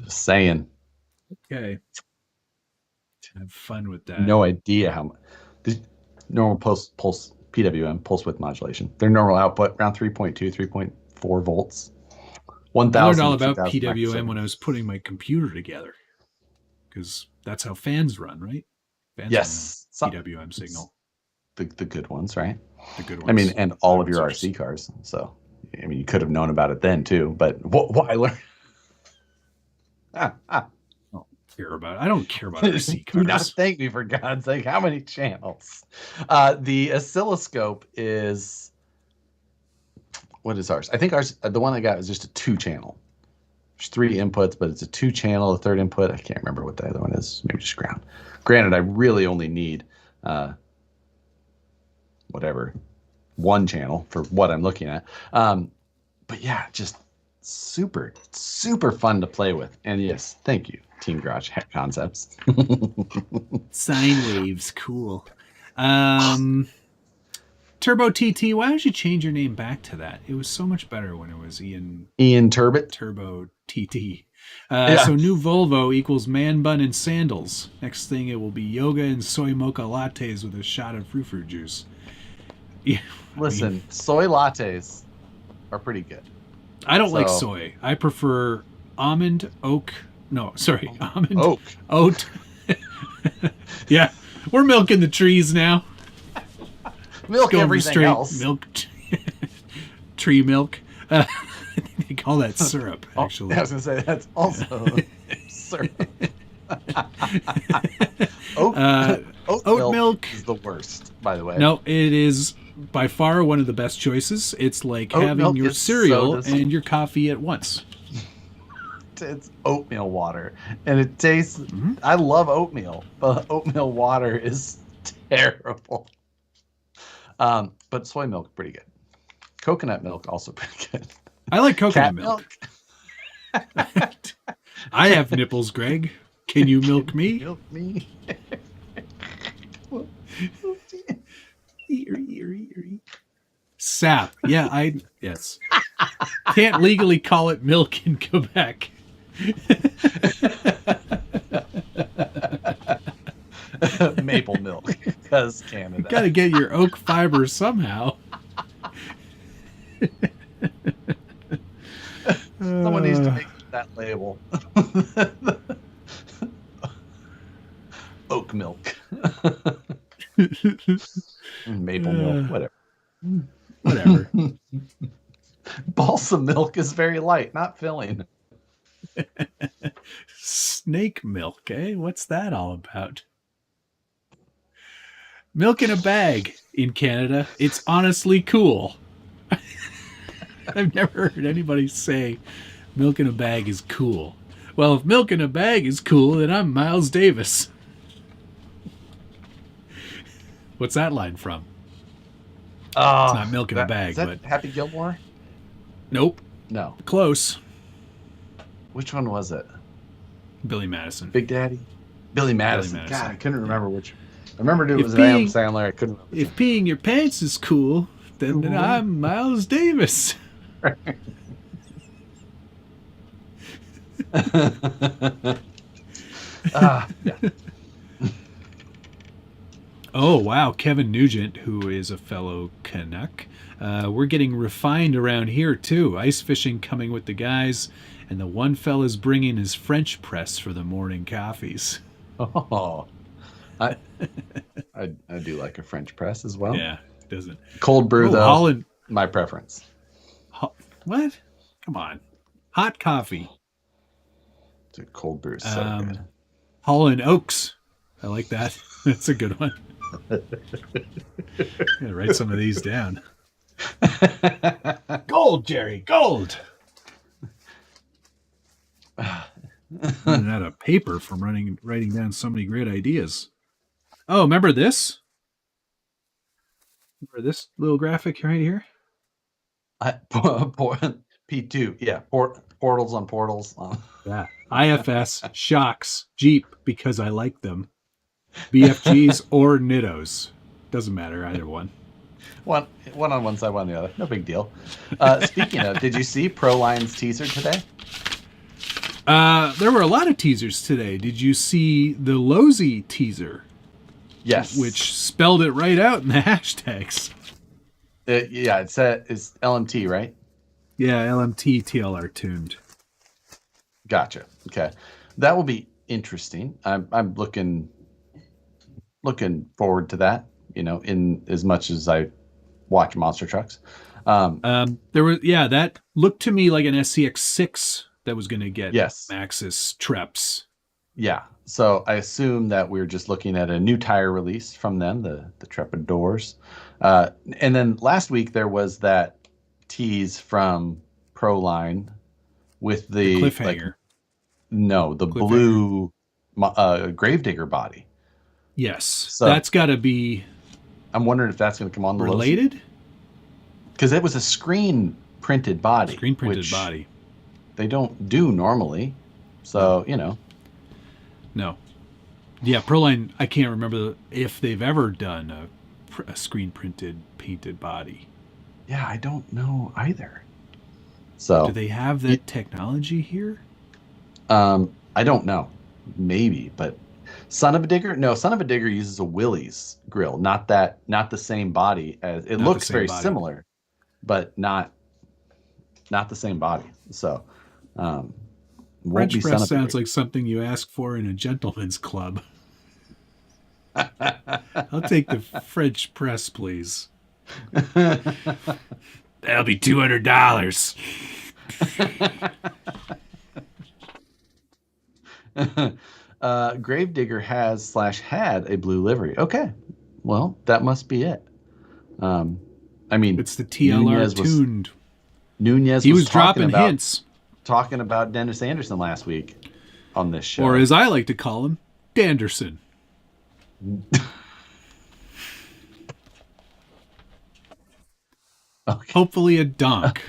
Just saying. Okay. Have fun with that. No idea how much. Normal pulse PWM, pulse width modulation. Their normal output around 3.2, 3.4 volts. 1,000. I learned all about PWM when I was putting my computer together, because that's how fans run, right? Fans yes, run PWM signal. The good ones, right? The good ones. I mean, and all of your RC cars. So, I mean, you could have known about it then too. But what I learned. I don't care about RC cars. Do not thank me, for God's sake. How many channels? The oscilloscope is. What is ours? I think ours, the one I got, is just a 2-channel. There's 3 inputs, but it's a 2-channel. The third input, I can't remember what the other one is. Maybe just ground. Granted, I really only need whatever 1 channel for what I'm looking at. But yeah, just super, super fun to play with. And yes, thank you, Team Garage Concepts. Sine waves, cool. Turbo TT, why don't you change your name back to that? It was so much better when it was Ian Turbot. Turbo TT. So new Volvo equals man bun and sandals. Next thing, it will be yoga and soy mocha lattes with a shot of fruit juice. Yeah, Listen, soy lattes are pretty good. I don't like soy. I prefer almond oat. Oat. Yeah, we're milking the trees now. Milk everything else. Milk. Tree milk. I think they call that syrup, actually. I was going to say, that's also syrup. Oat milk is the worst, by the way. No, it is by far one of the best choices. It's like having your cereal and your coffee at once. It's oatmeal water. And it tastes... Mm-hmm. I love oatmeal, but oatmeal water is terrible. But soy milk, pretty good. Coconut milk, also pretty good. I like coconut milk. I have nipples, Greg. Can you milk me? Milk me. Sap. Yeah, yes. Can't legally call it milk in Quebec. Maple milk, because Canada. You gotta get your oak fiber somehow. Someone needs to make that label. Oak milk. Maple milk, whatever. Balsam milk is very light, not filling. Snake milk, eh? What's that all about? Milk in a bag in Canada. It's honestly cool. I've never heard anybody say milk in a bag is cool. Well, if milk in a bag is cool, then I'm Miles Davis. What's that line from? It's not milk in a bag, is that but Happy Gilmore? Nope. No. Close. Which one was it? Billy Madison. Big Daddy? Billy Madison. God, I couldn't remember which. I remembered it was Adam Sandler. I couldn't remember. If peeing your pants is cool, then I'm Miles Davis. Yeah. Oh, wow. Kevin Nugent, who is a fellow Canuck. We're getting refined around here, too. Ice fishing coming with the guys. And the one fella's bringing his French press for the morning coffees. Oh, I do like a French press as well. Yeah, doesn't. Cold brew, though, Holland, my preference. What? Come on. Hot coffee. Dude, cold brew is so good. Holland Oaks. I like that. That's a good one. Gotta write some of these down. Gold, Jerry, gold. Running out of paper from writing down so many great ideas. Oh, remember this? Remember this little graphic right here? P2, yeah, portals on portals. Yeah. IFS shocks Jeep because I like them. BFGs or Nittos. Doesn't matter, either one. One on one side, one on the other. No big deal. Speaking of, did you see Proline's teaser today? There were a lot of teasers today. Did you see the Lozy teaser? Yes. Which spelled it right out in the hashtags. Yeah, it's LMT, right? Yeah, LMT TLR tuned. Gotcha. Okay, that will be interesting. I'm looking forward to that. In as much as I watch monster trucks. That looked to me like an SCX6 that was going to get Yes. Maxxis Treps. Yeah. So I assume that we're just looking at a new tire release from them, the Trepid doors. And then last week there was that tease from Proline with the cliffhanger. The blue Gravedigger body. Yes. So that's got to be... I'm wondering if that's going to come on the related? Because it was a screen printed body. Screen printed body. They don't do normally. So, No. Yeah, Proline, I can't remember if they've ever done a screen printed painted body. Yeah, I don't know either. So do they have that technology here? I don't know. Maybe, but Son of a Digger? No, Son of a Digger uses a Willys grill, not the same body as it looks very similar, but not the same body. So French press sounds like something you ask for in a gentleman's club. I'll take the French press, please. That'll be $200. Gravedigger had a blue livery. Okay, well that must be it. I mean, it's the TLR tuned. Nunez. He was dropping hints, talking about Dennis Anderson last week on this show, or as I like to call him, Danderson. Okay. Hopefully a donk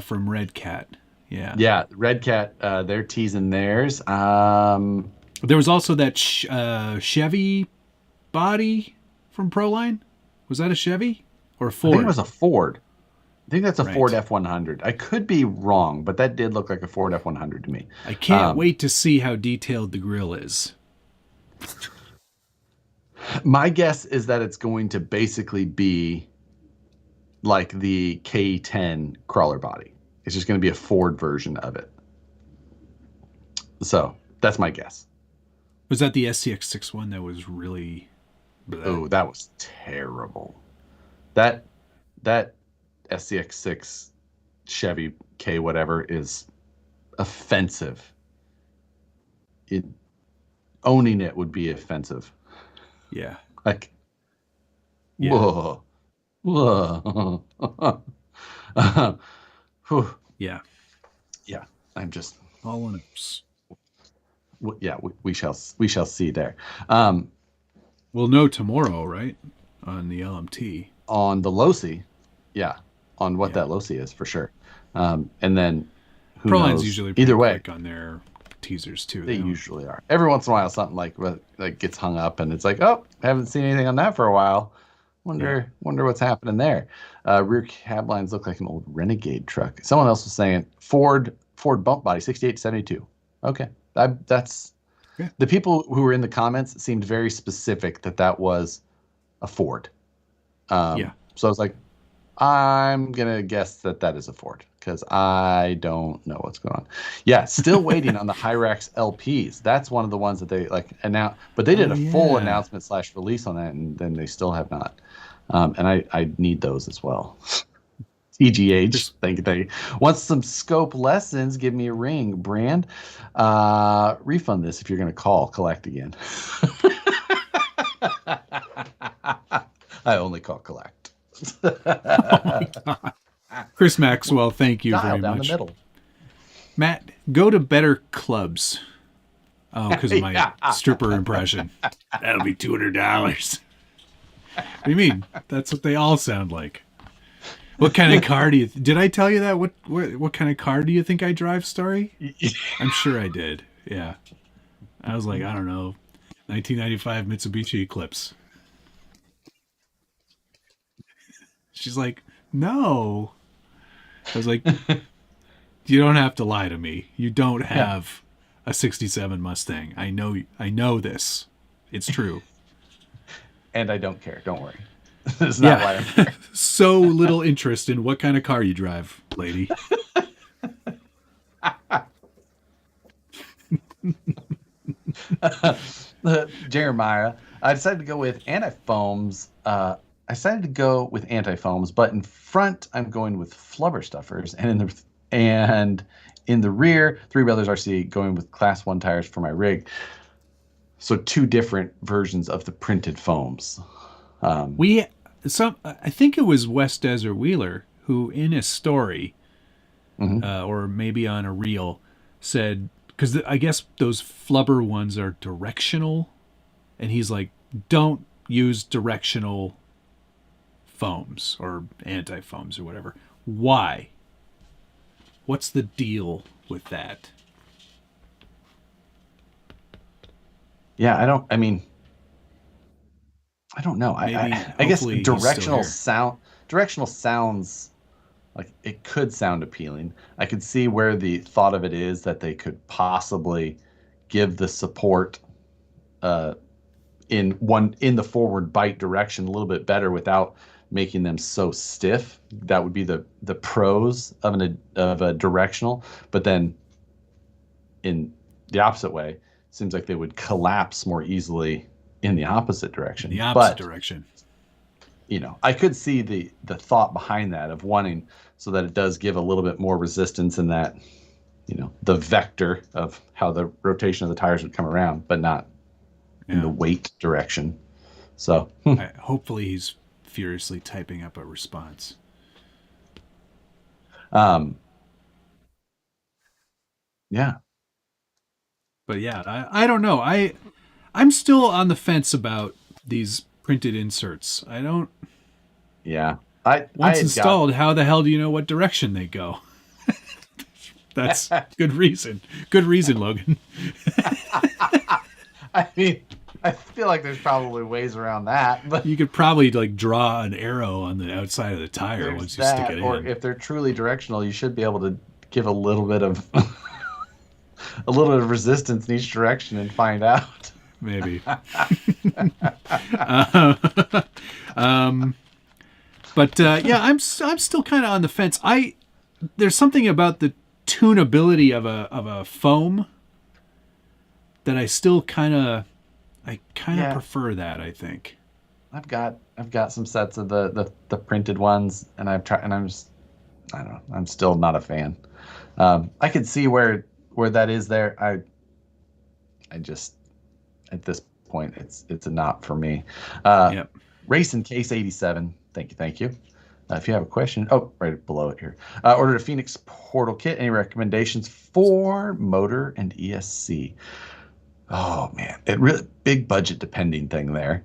from Red Cat. Yeah, Red Cat. They're teasing theirs. There was also that Chevy body from Proline. Was that a Chevy or a Ford? I think it was a Ford. I think that's a Ford F100. I could be wrong, but that did look like a Ford F100 to me. I can't wait to see how detailed the grill is. My guess is that it's going to basically be like the K10 crawler body. It's just going to be a Ford version of it. So that's my guess. Was that the SCX6 one that was really... Oh, that was terrible. That SCX6 Chevy K whatever is offensive. Owning it would be offensive. Yeah. Like, yeah. Whoa. Yeah. Yeah. I'm just... all in ups. Yeah, we shall see there. We'll know tomorrow, right? On the LMT. On the Losi, yeah. On what that Losi is for sure. And then who knows? Usually either way quick on their teasers too. They usually are. Every once in a while, something like gets hung up, and it's like, oh, haven't seen anything on that for a while. Wonder what's happening there. Rear cab lines look like an old Renegade truck. Someone else was saying Ford bump body 68 to 72. Okay. That's the people who were in the comments seemed very specific that was a Ford. So I was like, I'm gonna guess that is a Ford because I don't know what's going on. Yeah, still waiting on the Hyrax LPs. That's one of the ones that they announced, but they did a full announcement / release on that, and then they still have not. And I need those as well. TGH, thank you. Want some scope lessons? Give me a ring, Brand. Refund this if you're going to collect again. I only call collect. Chris Maxwell, thank you very down much. the middle. Matt, go to better clubs. Oh, because of my Yeah. stripper impression. That'll be $200. What do you mean? That's what they all sound like. What kind of car do you... Did I tell you that? What kind of car do you think I drive, Story? I'm sure I did. Yeah. I was like, I don't know, 1995 Mitsubishi Eclipse. She's like, no. I was like, you don't have to lie to me. You don't have a 67 Mustang. I know this. It's true. And I don't care. Don't worry. It's not why I'm here. So little interest in what kind of car you drive, lady. Jeremiah, I decided to go with anti-foams. I decided to go with anti-foams, but in front I'm going with flubber stuffers, and in the rear, Three Brothers RC going with Class 1 tires for my rig. So two different versions of the printed foams. I think it was West Desert Wheeler who, in a story, or maybe on a reel, said, because I guess those flubber ones are directional, and he's like, don't use directional foams or anti-foams or whatever. Why? What's the deal with that? Yeah, I don't know. I guess hopefully he's directional still sounds like it could sound appealing. I could see where the thought of it is that they could possibly give the support in the forward bite direction a little bit better without making them so stiff. That would be the pros of a directional. But then in the opposite way, it seems like they would collapse more easily in the opposite direction. Direction. I could see the thought behind that of wanting so that it does give a little bit more resistance in that, the vector of how the rotation of the tires would come around, but not in the weight direction. So hopefully he's furiously typing up a response. Yeah. But yeah, I don't know. I'm still on the fence about these printed inserts. I don't. Yeah. Once installed, how the hell do you know what direction they go? That's good reason. Good reason, Logan. I mean, I feel like there's probably ways around that, but you could probably draw an arrow on the outside of the tire once you stick it in. Or if they're truly directional, you should be able to give a little bit of resistance in each direction and find out. Maybe. Yeah, I'm still kind of on the fence. There's something about the tunability of a foam that I still kind of prefer that, I think. I've got some sets of the printed ones, and I've tried, and I don't know, I'm still not a fan. I could see where that is there. I just, at this point, it's a not for me. Yep. Racing Case 87. Thank you. If you have a question, right below it here. Ordered a Phoenix Portal Kit. Any recommendations for motor and ESC? Oh man, it really big budget depending thing there.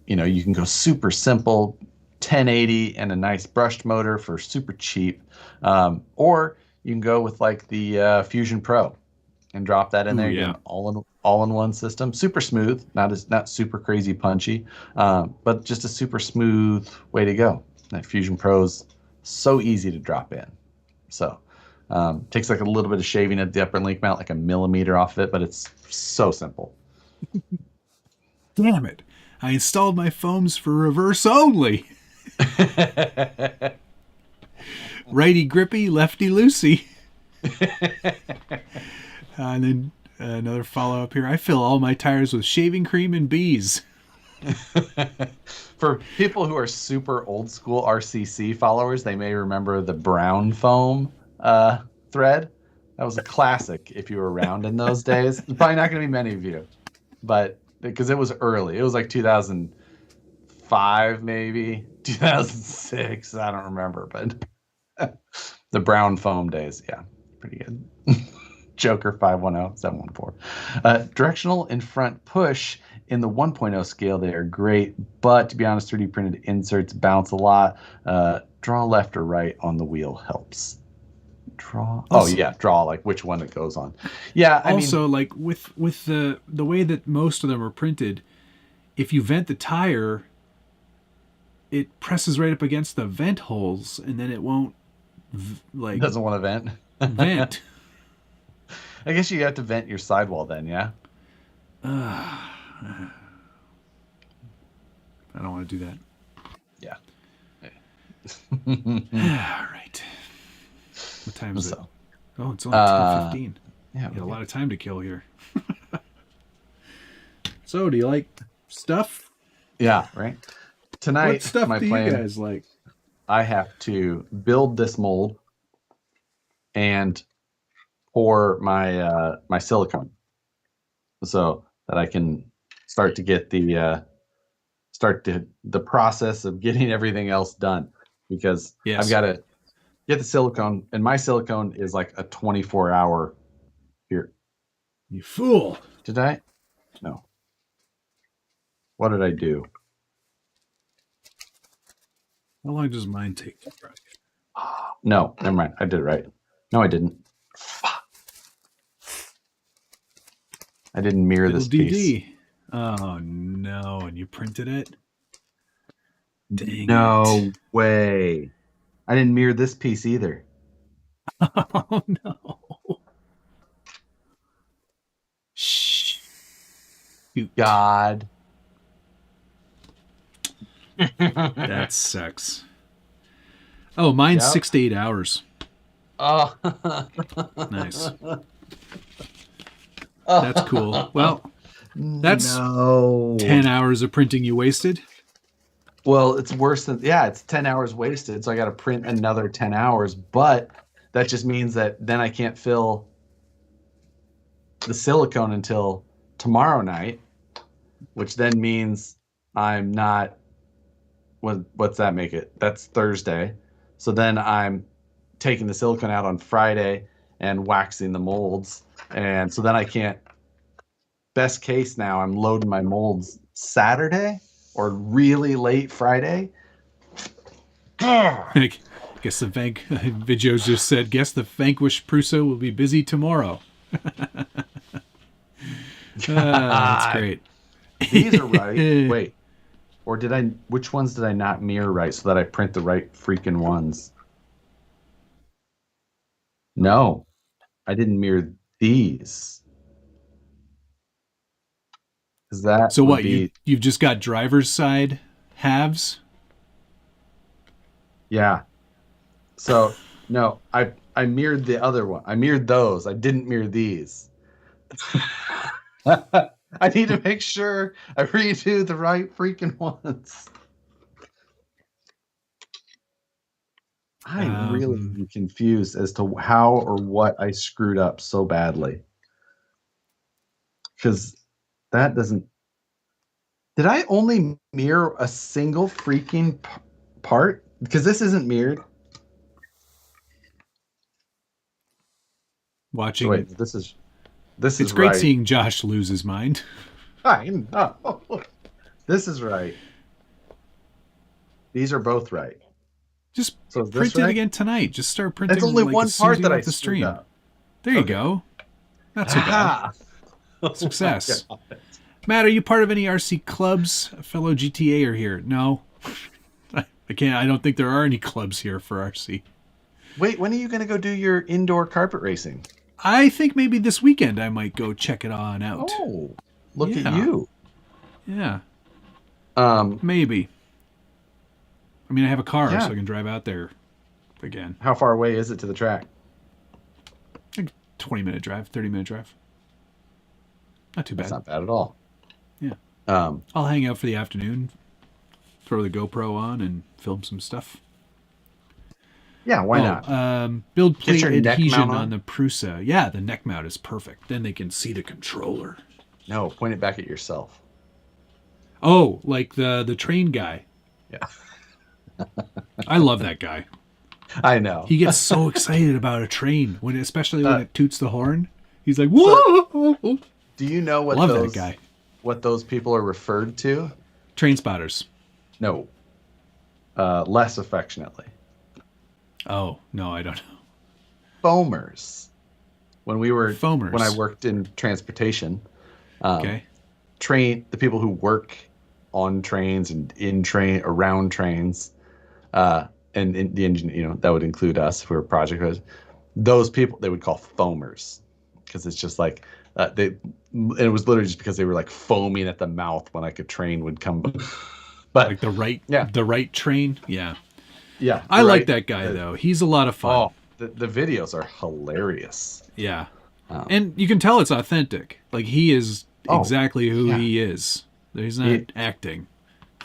You can go super simple, 1080 and a nice brushed motor for super cheap, or you can go with like the Fusion Pro and drop that in there. You get an all-in-one system, super smooth, not super crazy punchy, but just a super smooth way to go. That Fusion Pro's so easy to drop in. So takes like a little bit of shaving at the upper link mount, like a millimeter off of it, but it's so simple. Damn it. I installed my foams for reverse only. Righty grippy, lefty loosey. And then another follow-up here. I fill all my tires with shaving cream and bees. For people who are super old school RCC followers, they may remember the brown foam thread. That was a classic if you were around in those days. There's probably not going to be many of you, but because it was early. It was like 2005, maybe 2006. I don't remember, but the brown foam days. Yeah, pretty good. Joker 510714. Directional in front push in the 1.0 scale, they are great, but to be honest, 3D printed inserts bounce a lot. Draw left or right on the wheel helps. Draw. Also- oh yeah, draw like which one it goes on. Yeah, I Also, mean, like with the way that most of them are printed, if you vent the tire, it presses right up against the vent holes, and then it won't it doesn't want to vent. vent. I guess you have to vent your sidewall then, yeah. I don't want to do that. Yeah. All right. What time is it? So, Oh, it's only 10:15. yeah, We got a lot of time to kill here. So, do you like stuff? yeah, right. Tonight, What stuff my do plan, you guys like? I have to build this mold and pour my silicone, so that I can start to get the process of getting everything else done, because Yes. I've got to get the silicone, and my silicone is like a 24-hour. Here, You fool. did I? No. What did I do? How long does mine take? No, never mind. I did it right. No, I didn't. Fuck. I didn't mirror Little this piece. DD. Oh, no. And you printed it? Dang No it. way. I didn't mirror this piece either. Oh, no. Shh. God. That sucks. Oh, mine's Yep. 6 to 8 hours. Oh. Nice. That's cool. Well, that's no. 10 hours of printing you wasted. Well, it's worse than, yeah, it's 10 hours wasted. So I got to print another 10 hours, but that just means that then I can't fill the silicone until tomorrow night, which then means I'm not, what's that make it? That's Thursday. So then I'm taking the silicone out on Friday and waxing the molds. And so then I can't, best case now, I'm loading my molds Saturday or really late Friday. I guess the videos just said, guess the vanquished Prusso will be busy tomorrow. That's great. These are right. Wait. Or did I, which ones did I not mirror right so that I print the right freaking ones? No, I didn't mirror these. Is that So would what, be, you've just got driver's side halves? yeah. So no, I mirrored the other one. I mirrored those. I didn't mirror these. I need to make sure I redo the right freaking ones. I'm really confused as to how or what I screwed up so badly. Because that doesn't... Did I only mirror a single freaking part? Because this isn't mirrored. Watching. So wait, this is It's great right. seeing Josh lose his mind. I know. This is right. These are both right. Just So is this print it right? again tonight. Just start printing. That's only like, one as soon as part you that get I off the screwed stream. up. There you Okay. go. Not so bad. Ah. Success. Oh my God. Matt, are you part of any RC clubs? A fellow GTA are here. No. I can't. I don't think there are any clubs here for RC. Wait, when are you going to go do your indoor carpet racing? I think maybe this weekend I might go check it on out. Oh, look Yeah. at you. Yeah, Um, maybe. I mean, I have a car, Yeah. so I can drive out there again. how far away is it to the track? Like 20-minute drive, 30-minute drive. Not too That's bad. not bad at all. Yeah. Um, I'll hang out for the afternoon, throw the GoPro on, and film some stuff. yeah, why not? Build plate your neck adhesion mount on? on the Prusa. Yeah, the neck mount is perfect. Then they can see the controller. No, point it back at yourself. Oh, like the train guy. Yeah, I love that guy. I know. He gets so excited about a train, especially when it toots the horn. He's like, whoa! Do you know what Love those that guy. what those people are referred to? Train spotters. No. Less affectionately. Oh, no, I don't know. Foamers. When Foamers. I worked in transportation, Okay. the people who work on trains and around trains, and in the engine, that would include us if we were project hosts. Those people they would call foamers, because it's just like and it was literally just because they were like foaming at the mouth when like a train would come. But Like the yeah, right train. Yeah. yeah, I like right. that guy though. He's a lot of fun. Oh, the videos are hilarious. Yeah. And you can tell it's authentic. Like he is exactly who yeah. he is. He's not acting.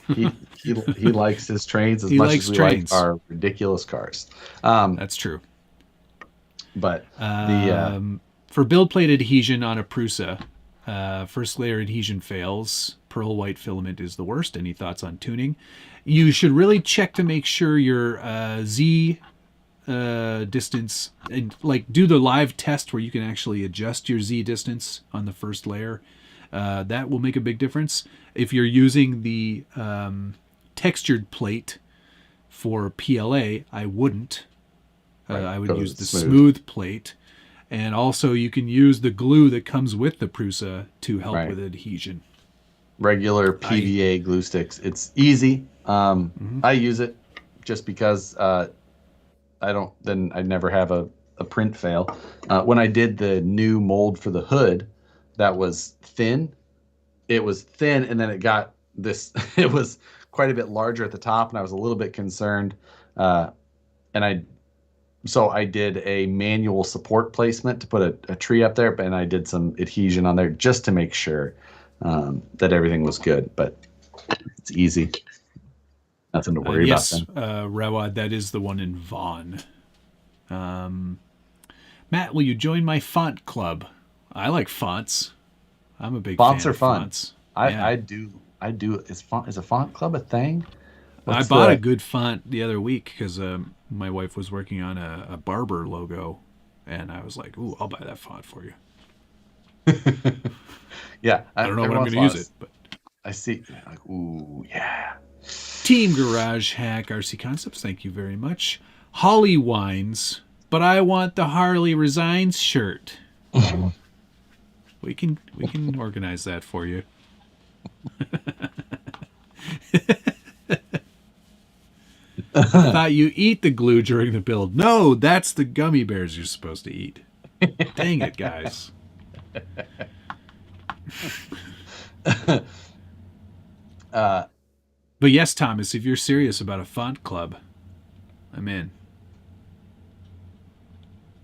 He likes his trains as He much likes as we trains. like our ridiculous cars. That's true. But for build plate adhesion on a Prusa, first layer adhesion fails. Pearl white filament is the worst. Any thoughts on tuning? You should really check to make sure your Z distance, and like do the live test where you can actually adjust your Z distance on the first layer. That will make a big difference. If you're using the textured plate for PLA, I wouldn't. I would use the smooth plate. And also you can use the glue that comes with the Prusa to help with adhesion. Regular PVA glue sticks. It's easy. I use it just because I'd never have a print fail. When I did the new mold for the hood, that was thin. It was thin, and then it got this. It was quite a bit larger at the top, and I was a little bit concerned. So I did a manual support placement to put a tree up there, and I did some adhesion on there just to make sure that everything was good. But it's easy. Nothing to worry about then. Rawad, that is the one in Vaughan. Matt, will you join my font club? I like fonts. I'm a big fonts fan are of fun. fonts. I do. Is a font club a thing? I bought a good font the other week because my wife was working on a barber logo, and I was like, "Ooh, I'll buy that font for you." Yeah, I don't know when I'm going to use it, but I see. Like, ooh, yeah. Team Garage Hack RC Concepts, thank you very much. Holly Wines, but I want the Harley Resigns shirt. We can organize that for you. I thought you eat the glue during the build. No, that's the gummy bears you're supposed to eat. Dang it, guys. But yes, Thomas, if you're serious about a font club, I'm in.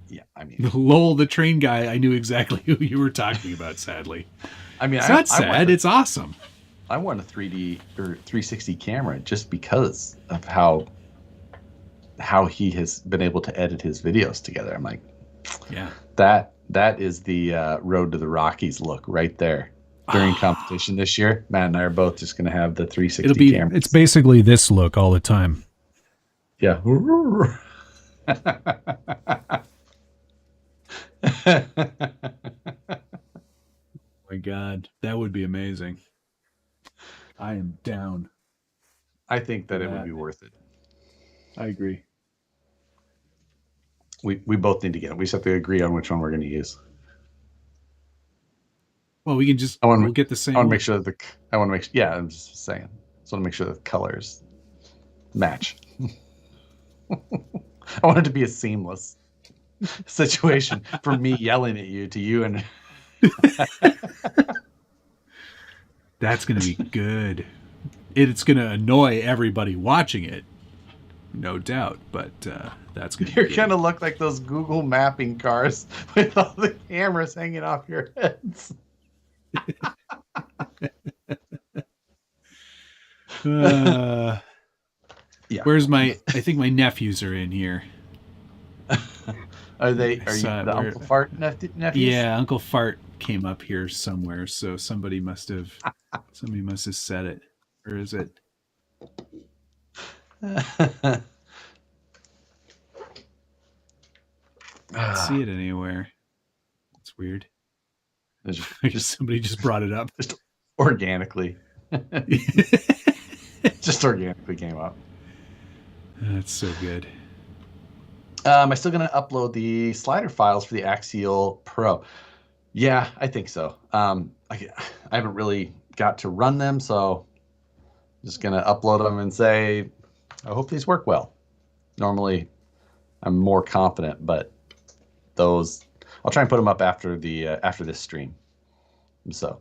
Yeah, I mean, Lowell, the train guy, I knew exactly who you were talking about, sadly. I mean, it's not sad, it's awesome. I want a 3D or 360 camera just because of how he has been able to edit his videos together. I'm like, yeah, that is the Road to the Rockies look right there. During competition this year, Matt and I are both just going to have the 360 camera. It's basically this look all the time. Yeah. Oh my God, that would be amazing. I am down. I think that it would be worth it. I agree. We both need to get it. We just have to agree on which one we're going to use. Well, we can just we'll get the same. I want to make sure that yeah, I'm just saying. So I want to make sure that the colors match. I want it to be a seamless situation from me yelling at you to you, and that's going to be good. It's going to annoy everybody watching it, no doubt. But that's going to. You're going to look like those Google mapping cars with all the cameras hanging off your heads. Yeah. Where's I think my nephews are in here. Are you the Uncle Fart nephews? Yeah, Uncle Fart came up here somewhere, so somebody must have said it. Or is it? Can't see it anywhere. It's weird. It's I guess somebody just brought it up. just organically. Just organically came up. That's so good. Am I still going to upload the slider files for the Axial Pro? Yeah, I think so. I haven't really got to run them, so I'm just going to upload them and say, I hope these work well. Normally, I'm more confident, but those I'll try and put them up after the after this stream. So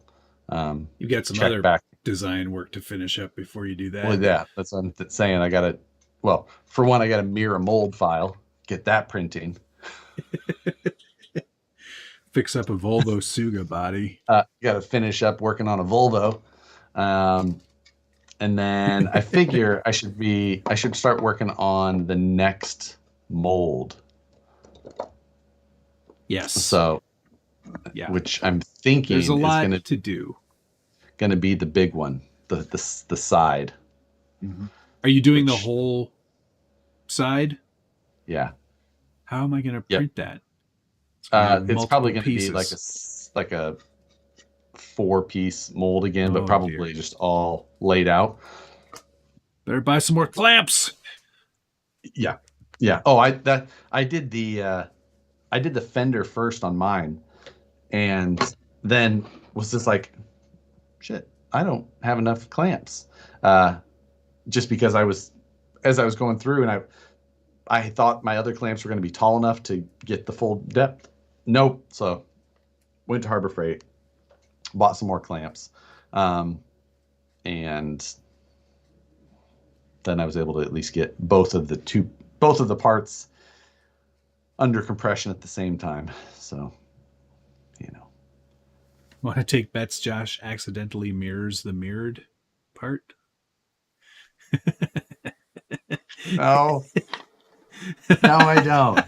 You got some other design work to finish up before you do that. Well, yeah, that's what I'm saying. I got to, well, for one, I got to mirror mold file, get that printing. Fix up a Volvo Suga body. Got to finish up working on a Volvo. And then I figure I should start working on the next mold. Yes. So, yeah, which I'm thinking there's a lot is to do. Going to be the big one, the side. Mm-hmm. Are you doing the whole side? Yeah. How am I going to print that? It's probably going to be like a 4-piece mold again, but probably just all laid out. Better buy some more clamps. Yeah. Yeah. Oh, I did the fender first on mine, and then was just like, shit, I don't have enough clamps. Just because as I was going through, and I thought my other clamps were going to be tall enough to get the full depth. Nope. So went to Harbor Freight, bought some more clamps, and then I was able to at least get both of the parts under compression at the same time. So, Want to take bets Josh accidentally mirrors the mirrored part? No, I don't.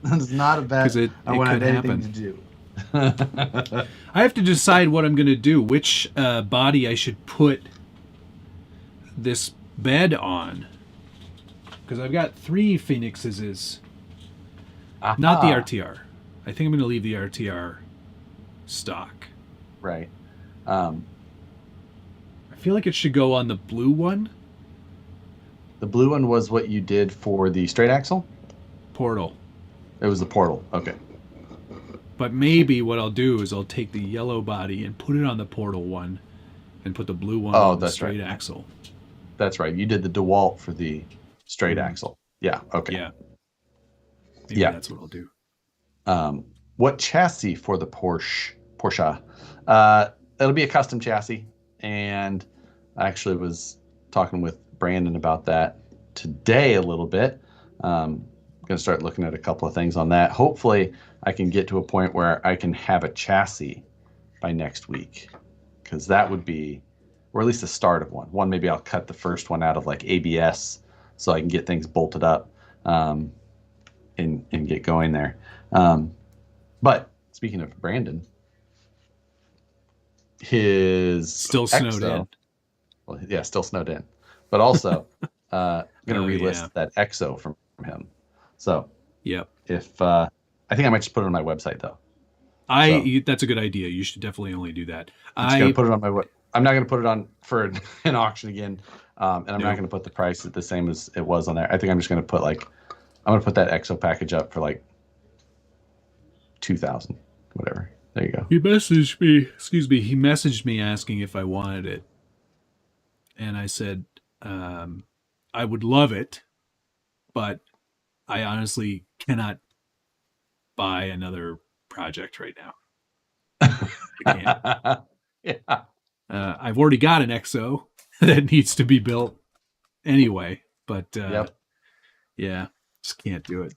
That's not a bet. I want to have anything to do. I have to decide what I'm going to do, which body I should put this bed on. Because I've got 3 Phoenixes. Not the RTR. I think I'm going to leave the RTR stock. Right. I feel like it should go on the blue one. The blue one was what you did for the straight axle? Portal. It was the portal. Okay. But maybe what I'll do is I'll take the yellow body and put it on the portal one and put the blue one on the straight axle. That's right. You did the Dewalt for the straight axle. Yeah. Okay. Yeah. Maybe that's what I'll do. What chassis for the Porsche? It'll be a custom chassis, and I actually was talking with Brandon about that today a little bit. I'm going to start looking at a couple of things on that. Hopefully, I can get to a point where I can have a chassis by next week, because that would be, or at least the start of one. Maybe I'll cut the first one out of like ABS so I can get things bolted up and get going there. But speaking of Brandon, his still snowed in. Well, yeah, still snowed in. But also, I'm going to relist that EXO from him. So, if I think I might just put it on my website though. That's a good idea. You should definitely only do that. I'm going to put it on my I'm not going to put it on for an auction again, and I'm not going to put the price the same as it was on there. I think I'm just going to put I'm going to put that EXO package up for like $2,000, whatever. There you go. He messaged me asking if I wanted it, and I said I would love it, but I honestly cannot buy another project right now. I can't. Yeah. I've already got an EXO that needs to be built anyway, but yeah, just can't do it.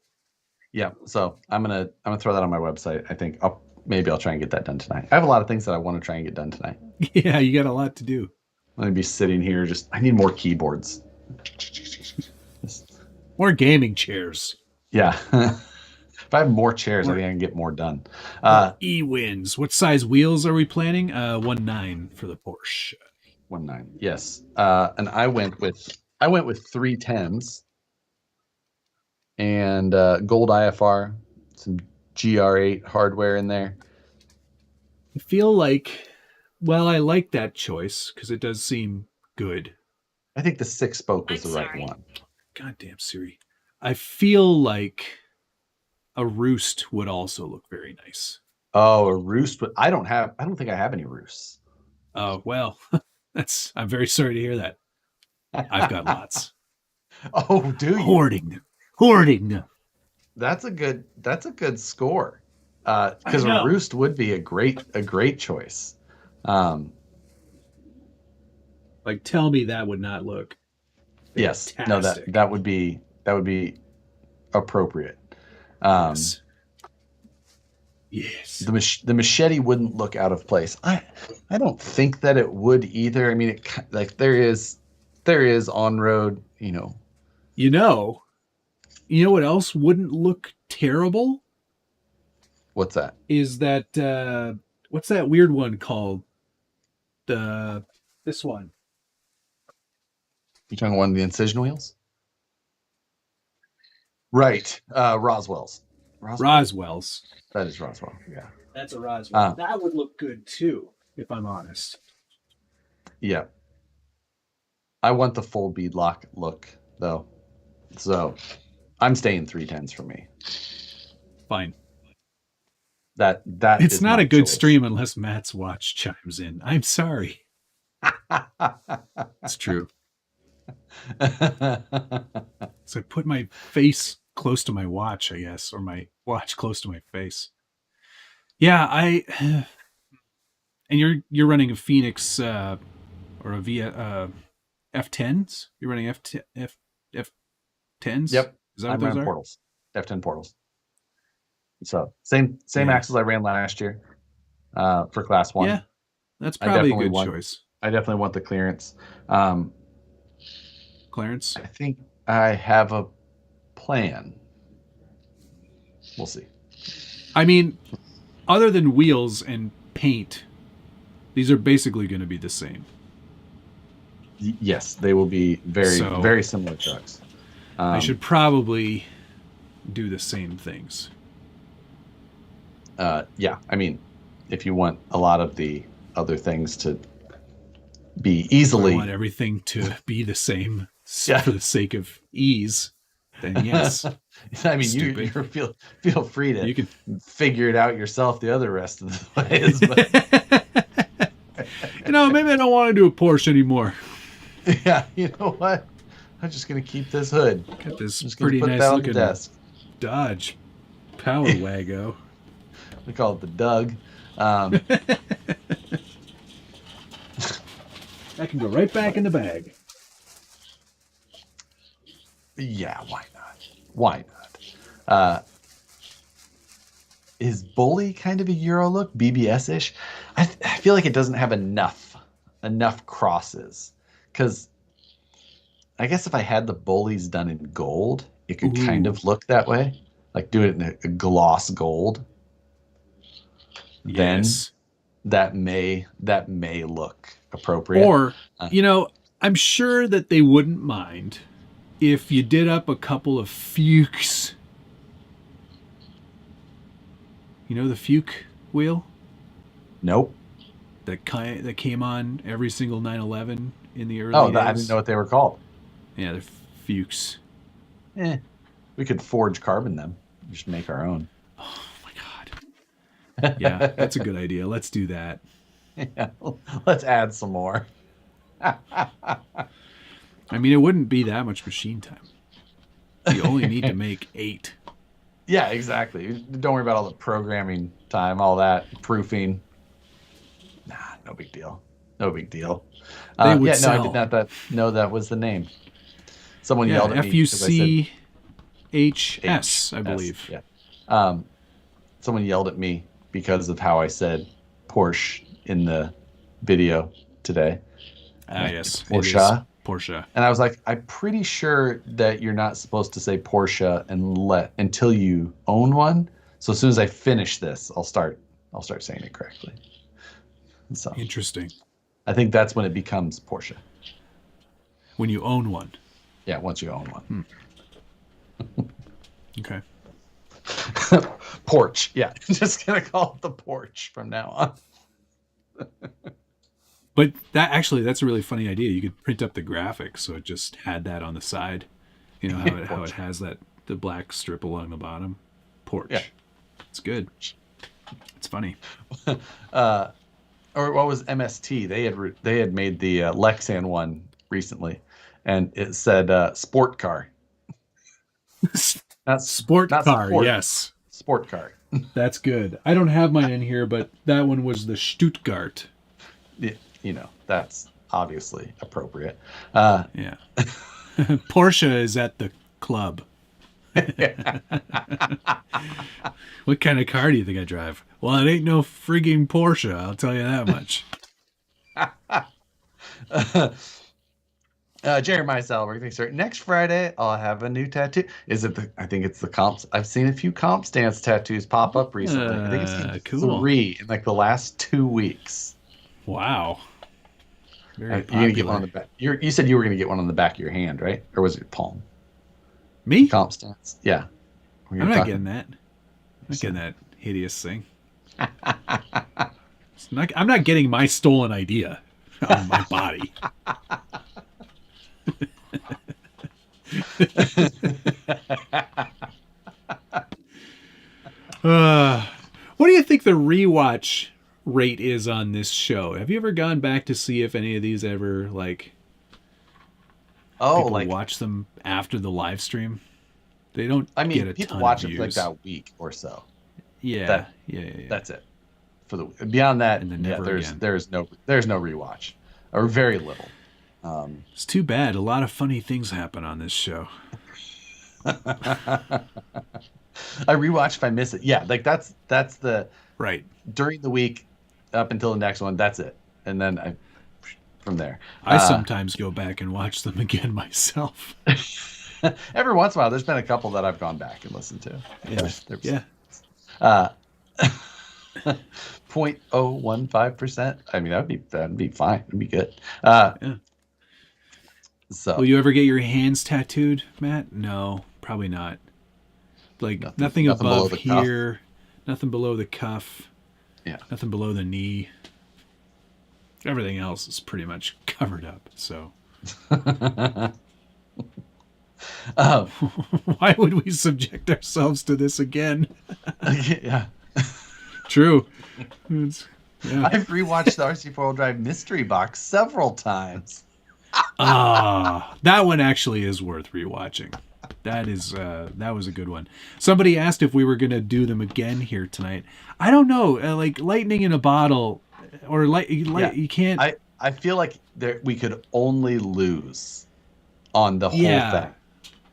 Yeah, so I'm gonna throw that on my website. I think maybe I'll try and get that done tonight. I have a lot of things that I want to try and get done tonight. Yeah, you got a lot to do. I'm gonna be sitting here I need more keyboards. More gaming chairs. Yeah. If I have more chairs, I think I can get more done. E-wins. What size wheels are we planning? 1.9 for the Porsche. 1.9. Yes. And I went with 310s and gold IFR, some GR8 hardware in there. I feel like, well, I like that choice because it does seem good. I think the 6-spoke was the right one. Goddamn Siri. I feel like a roost would also look very nice. Oh, a roost, but I don't think I have any roosts. Oh, well, I'm very sorry to hear that. I've got lots. Oh, do you? Hoarding them. That's a good score. Because a roost would be a great choice. Like, tell me that would not look yes. fantastic. No, that would be appropriate. Yes. The machete wouldn't look out of place. I don't think that it would either. I mean, it like there is on road. You know what else wouldn't look terrible? What's that? Is that what's that weird one called? This one. You talking one of the incision wheels? Right. Roswell's. Roswell's. That is Roswell. Yeah. That's a Roswell. That would look good too, if I'm honest. Yeah. I want the full beadlock look though. So I'm staying 310s for me. Fine. That it's is not my a good choice. stream unless Matt's watch chimes in. I'm sorry. It's true. So I put my face close to my watch, I guess, or my watch close to my face. Yeah, and you're running a Phoenix or a Via F10s. You're running F10s. Yep. Is that I'm what those running are? portals. F10 portals. So same axles I ran last year for class 1. Yeah, that's probably a good want, choice. I definitely want the clearance. Clarence? I think I have a plan. We'll see. I mean, other than wheels and paint, these are basically going to be the same. Yes, they will be very similar trucks. I should probably do the same things. Yeah, I mean, if you want a lot of the other things to be easily... I want everything to be the same for the sake of ease, then yes. I mean, you feel free to figure it out yourself the other rest of the ways. But... maybe I don't want to do a Porsche anymore. Yeah, you know what? I'm just going to keep this hood. Got this pretty nice looking Dodge Power Wago. We call it the Doug. That can go right back in the bag. Yeah, why not? Why not? Is Bully kind of a Euro look, BBS-ish? I feel like it doesn't have enough crosses. Because I guess if I had the Bullies done in gold, it could kind of look that way. Like do it in a gloss gold. Yes. Then that may look appropriate. Or, I'm sure that they wouldn't mind if you did up a couple of Fuchs. You know the Fuchs wheel? Nope. That came on every single 911 in the early days. I didn't know what they were called. Yeah, they're Fuchs. We could forge carbon them. Just make our own. Oh my god. Yeah, that's a good idea. Let's do that. Yeah, let's add some more. I mean, it wouldn't be that much machine time. You only need to make 8. Yeah, exactly. Don't worry about all the programming time, all that proofing. Nah, no big deal. No big deal. They would sell. No, I did not know that was the name. Someone yelled at me. FUCHS, I believe. Yeah. Someone yelled at me because of how I said Porsche in the video today. Yes. Porsche. Porsche. And I was like, I'm pretty sure that you're not supposed to say Porsche until you own one. So as soon as I finish this, I'll start saying it correctly. So interesting. I think that's when it becomes Porsche. When you own one. Yeah, once you own one. Okay. Porsche. Yeah, just gonna call it the Porsche from now on. But that's a really funny idea. You could print up the graphics so it just had that on the side. You know how it has the black strip along the bottom. Porsche. Yeah. It's good. It's funny. Or what was MST? They had made the Lexan one recently, and it said sport car. Not Sport not car, sport, yes. sport car. That's good. I don't have mine in here, but that one was the Stuttgart. Yeah, you know, that's obviously appropriate. Yeah. Porsche is at the club. What kind of car do you think I drive? Well, it ain't no frigging Porsche, I'll tell you that much. Jeremiah Salberg, thanks, sir. Next Friday, I'll have a new tattoo. I think it's the comps. I've seen a few comp stance tattoos pop up recently. I think it's cool. 3 in like the last 2 weeks. Wow. Very You're gonna get one on the back. You said you were gonna get one on the back of your hand, right? Or was it your palm? Me? Comp stance. Yeah. I'm not getting that. I'm not getting that hideous thing. I'm not getting my stolen idea on my body. What do you think the rewatch rate is on this show? Have you ever gone back to see if any of these ever people watch them after the live stream? They don't. I mean, get a people ton watch of it for like views. that week or so. Yeah, That's it. For the beyond that, And then never again. there's no rewatch, or very little. It's too bad. A lot of funny things happen on this show. I rewatch if I miss it. Yeah, like that's the Right. during the week up until the next one. That's it, and then from there. I sometimes go back and watch them again myself. Every once in a while, there's been a couple that I've gone back and listened to. Yeah. 0.015%. I mean, that'd be fine. It'd be good. So Will you ever get your hands tattooed, Matt? No, probably not. Like nothing nothing below above the cuff. here, nothing below the cuff, yeah. nothing below the knee. Everything else is pretty much covered up. So why would we subject ourselves to this again? Yeah. True. I've rewatched the RC4 Drive Mystery Box several times. That one actually is worth rewatching. That was a good one. Somebody asked if we were going to do them again here tonight. I don't know. Like lightning in a bottle, or you can't. I feel like we could only lose on the whole thing.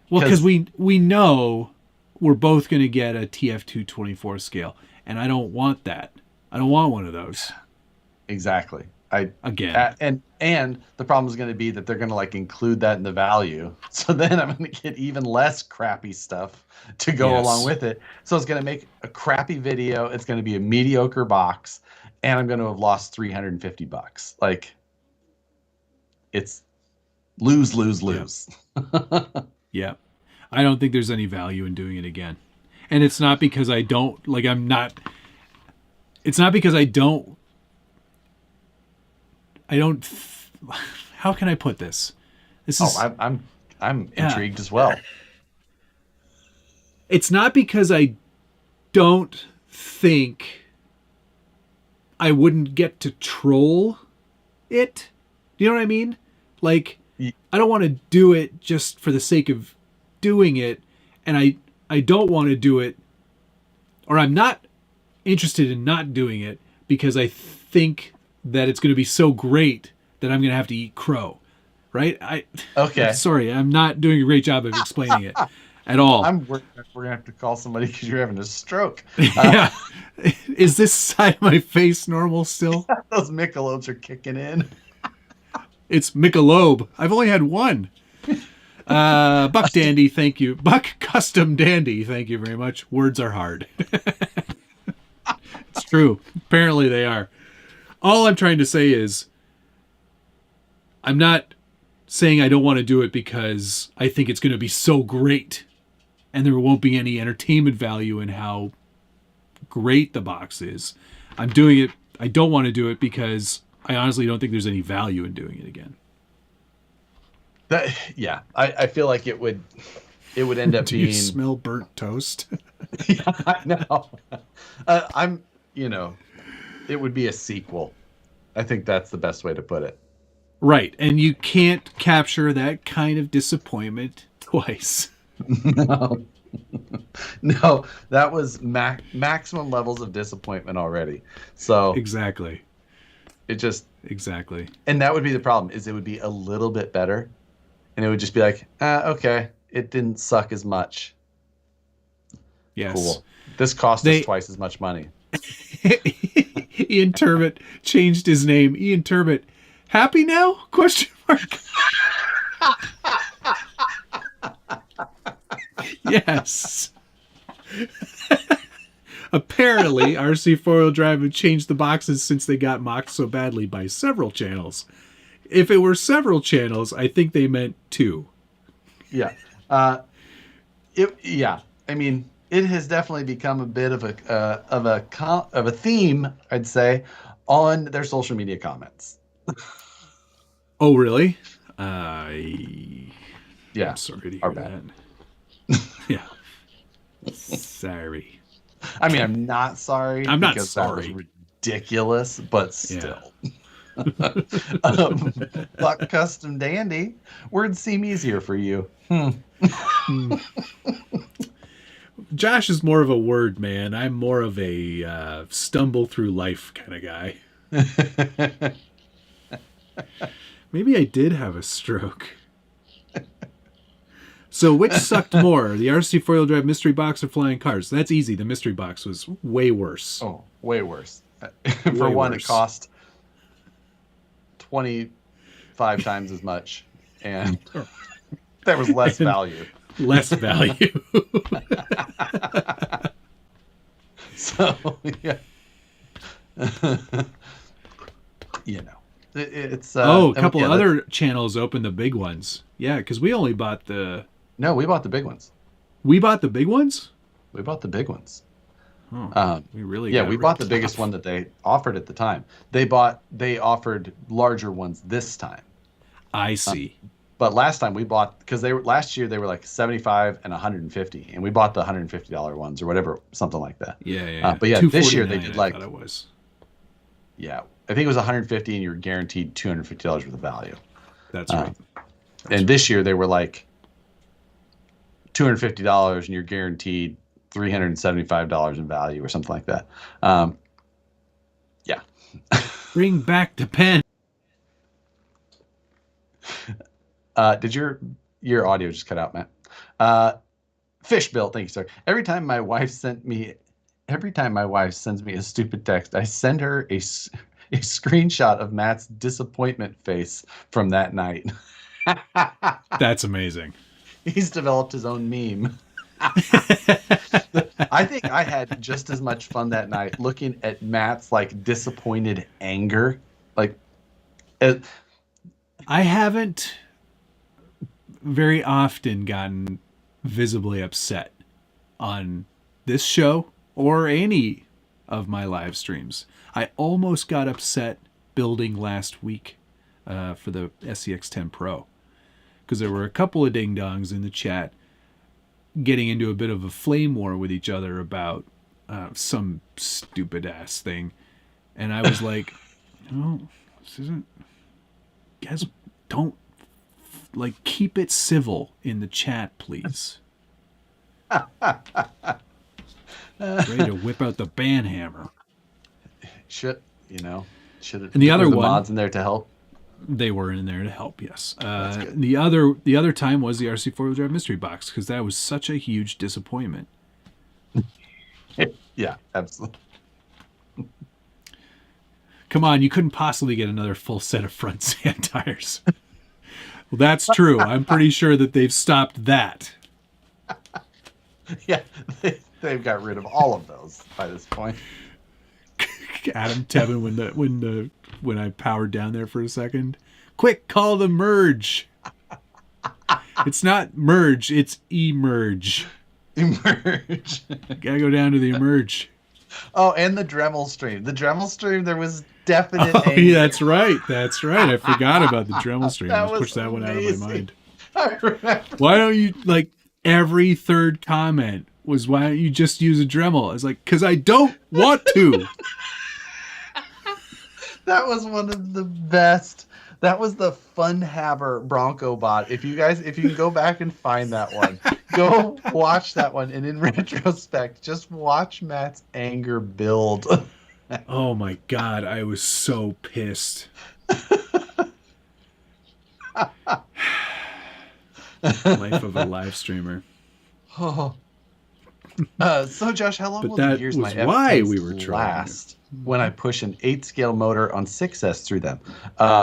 Well, because we know we're both going to get a TF2 24 scale, and I don't want that. I don't want one of those. Exactly. Again. And the problem is going to be that they're going to like include that in the value. So then I'm going to get even less crappy stuff to go along with it. So it's going to make a crappy video. It's going to be a mediocre box, and I'm going to have lost $350. Like, it's lose. Yeah. I don't think there's any value in doing it again. And it's not because I don't it's not because I don't how can I put this? This is I'm intrigued as well. It's not because I don't think I wouldn't get to troll it. You know what I mean? Like, I don't want to do it just for the sake of doing it, and I don't want to do it, or I'm not interested in not doing it because I think that it's going to be so great that I'm going to have to eat crow, right? Okay. Sorry, I'm not doing a great job of explaining it at all. We're going to have to call somebody because you're having a stroke. Yeah. Is this side of my face normal still? Those Michelobes are kicking in. It's Michelob. I've only had one. Buck Dandy, thank you. Buck Custom Dandy, thank you very much. Words are hard. It's true. Apparently they are. All I'm trying to say is I'm not saying I don't want to do it because I think it's going to be so great and there won't be any entertainment value in how great the box is. I'm doing it. I don't want to do it because I honestly don't think there's any value in doing it again. I feel like it would end up Do being. you smell burnt toast? Yeah, I know. It would be a sequel. I think that's the best way to put it. Right, and you can't capture that kind of disappointment twice. No, no, that was maximum levels of disappointment already. So Exactly. it just, Exactly. and that would be the problem, is it would be a little bit better, and it would just be like, okay, it didn't suck as much. Yes. Cool. This cost us twice as much money. Ian Turbot changed his name. Ian Turbot, happy now? Question mark. Yes. Apparently, RC 4-wheel drive have changed the boxes since they got mocked so badly by several channels. If it were several channels, I think they meant 2. Yeah. I mean, it has definitely become a bit of a theme, I'd say, on their social media comments. Oh, really? Yeah. I'm sorry to hear Our bad. that. Yeah. Sorry. I mean, I'm not sorry. I'm not because sorry. That was ridiculous, but still. Buck Custom Dandy. Words seem easier for you. Josh is more of a word man. I'm more of a stumble through life kind of guy. Maybe I did have a stroke. So which sucked more, the RC 4-wheel drive mystery box or flying cars? That's easy. The mystery box was way worse. Oh, way worse. For one, it cost 25 times as much, and there was less value. Less value. So, yeah. It's a couple other channels opened the big ones. Yeah, because we only bought the... No, we bought the big ones. We bought the big ones? We bought the big ones. Oh, we really we bought the biggest one that they offered at the time. They offered larger ones this time. I see. But last time we bought, because last year they were like 75 and 150, and we bought the $150 ones or whatever, something like that. Yeah. But yeah, this year they did like... I thought it was. Yeah, I think it was 150, and you're guaranteed $250 worth of value. That's right. And this year they were like $250, and you're guaranteed $375 in value or something like that. Yeah. Bring back the pen. Did your audio just cut out, Matt? Fish Bill, thank you, sir. Every time my wife sends me a stupid text, I send her a screenshot of Matt's disappointment face from that night. That's amazing. He's developed his own meme. I think I had just as much fun that night looking at Matt's like disappointed anger. Like, I haven't very often gotten visibly upset on this show or any of my live streams. I almost got upset building last week for the SCX10 Pro because there were a couple of ding-dongs in the chat getting into a bit of a flame war with each other about some stupid-ass thing. And I was like, no, this isn't... Guys, don't... Like, keep it civil in the chat, please. Ready to whip out the ban hammer. Should have. And the other one, one, mods in there to help. They were in there to help. Yes. The other time was the RC 4-wheel drive mystery box because that was such a huge disappointment. Yeah, absolutely. Come on, you couldn't possibly get another full set of front sand tires. Well, that's true. I'm pretty sure that they've stopped that. Yeah, they've got rid of all of those by this point. Adam Tevin, when I powered down there for a second, quick, call the merge. It's not merge, it's emerge. Emerge. Gotta go down to the emerge. Oh, and the Dremel stream. The Dremel stream, there was definite Oh, anger. yeah, that's right. That's right. I forgot about the Dremel stream. That Let's was push that one out of my amazing. mind. I remember. Why don't you, like, every third comment was, why don't you just use a Dremel? I was like, because I don't want to. That was one of the best. That was the Funhaber Bronco bot. If you can go back and find that one, go watch that one. And in retrospect, just watch Matt's anger build. Oh my God, I was so pissed. Life of a live streamer. Oh. So Josh, how long But will that the years was my why F10s we were trying. last when I push an 8-scale motor on 6S through them?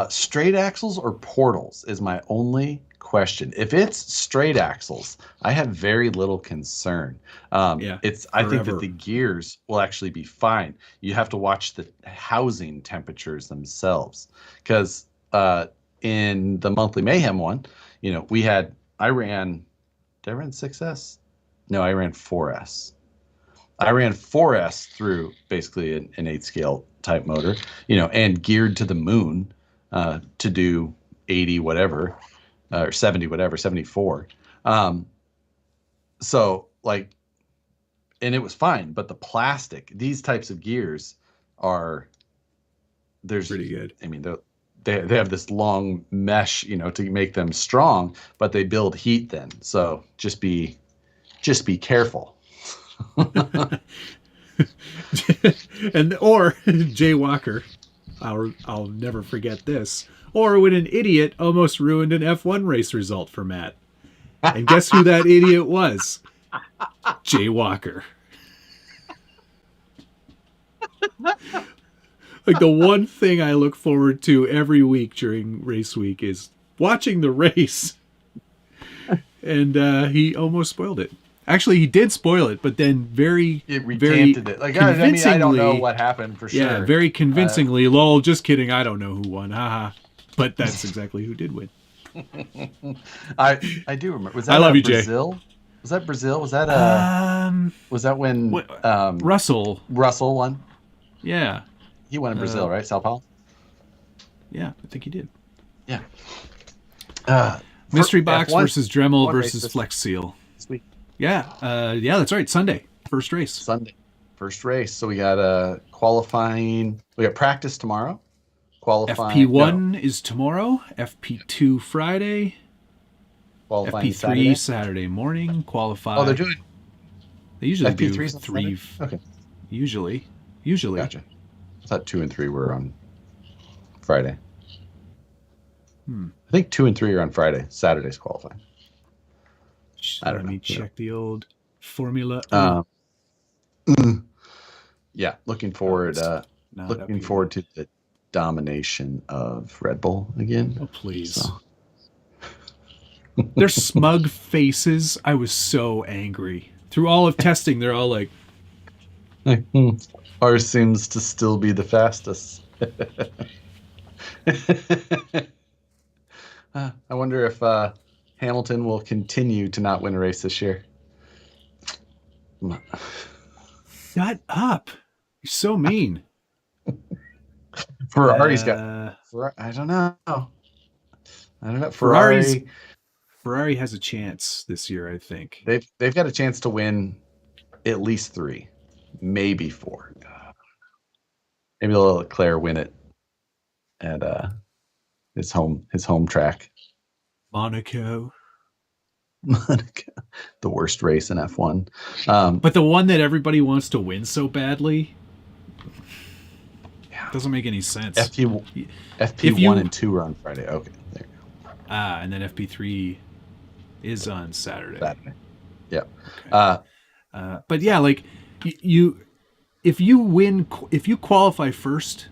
Straight axles or portals is my only question. If it's straight axles, I have very little concern. I think that the gears will actually be fine. You have to watch the housing temperatures themselves, because in the monthly mayhem one, did I ran 6S? No, I ran 4S. I ran 4S through basically an 8-scale type motor, and geared to the moon to do 80 whatever, or 70 whatever, 74. So like, and it was fine, but the plastic, these types of gears there's pretty good. I mean, they have this long mesh, to make them strong, but they build heat then. So just be careful. Or Jay Walker, I'll never forget this. Or when an idiot almost ruined an F1 race result for Matt. And guess who that idiot was? Jay Walker. Like, the one thing I look forward to every week during race week is watching the race. And he almost spoiled it. Actually, he did spoil it, but then very recanted it. Like, I don't know what happened for sure. Yeah, very convincingly, lol, just kidding, I don't know who won, haha. But that's exactly who did win. I do remember. Was that I love you, Brazil? Jay. Was that Brazil? Was that was that when Russell won? Yeah. He won in Brazil, right? Sao Paulo? Yeah, I think he did. Yeah. Mystery Box F1 versus Dremel versus Flex Seal. This week. Yeah, that's right. Sunday, first race. Sunday, first race. So we got qualifying. We got practice tomorrow. Qualifying. FP1 is tomorrow. FP2 Friday. Qualifying FP3 Saturday morning. Qualify. Oh, they're doing. They usually do FP3's 3. Okay. Usually. Gotcha. I thought 2 and 3 were on Friday. I think 2 and 3 are on Friday. Saturday's qualifying. Let me check the old formula. Yeah, looking forward. Looking forward to the domination of Red Bull again. Oh, please. So. Their smug faces. I was so angry. Through all of testing, they're all like, ours seems to still be the fastest. I wonder if Hamilton will continue to not win a race this year. Shut up. You're so mean. Ferrari's got... I don't know. Ferrari has a chance this year, I think. They've got a chance to win at least 3, maybe 4. Maybe they'll let Leclerc win it at his home track. Monaco, the worst race in F1. But the one that everybody wants to win so badly. Yeah, doesn't make any sense. FP1 and 2 are on Friday. Okay, there you go. And then FP3 is on Saturday. Yeah. Okay. But yeah, like if you qualify first,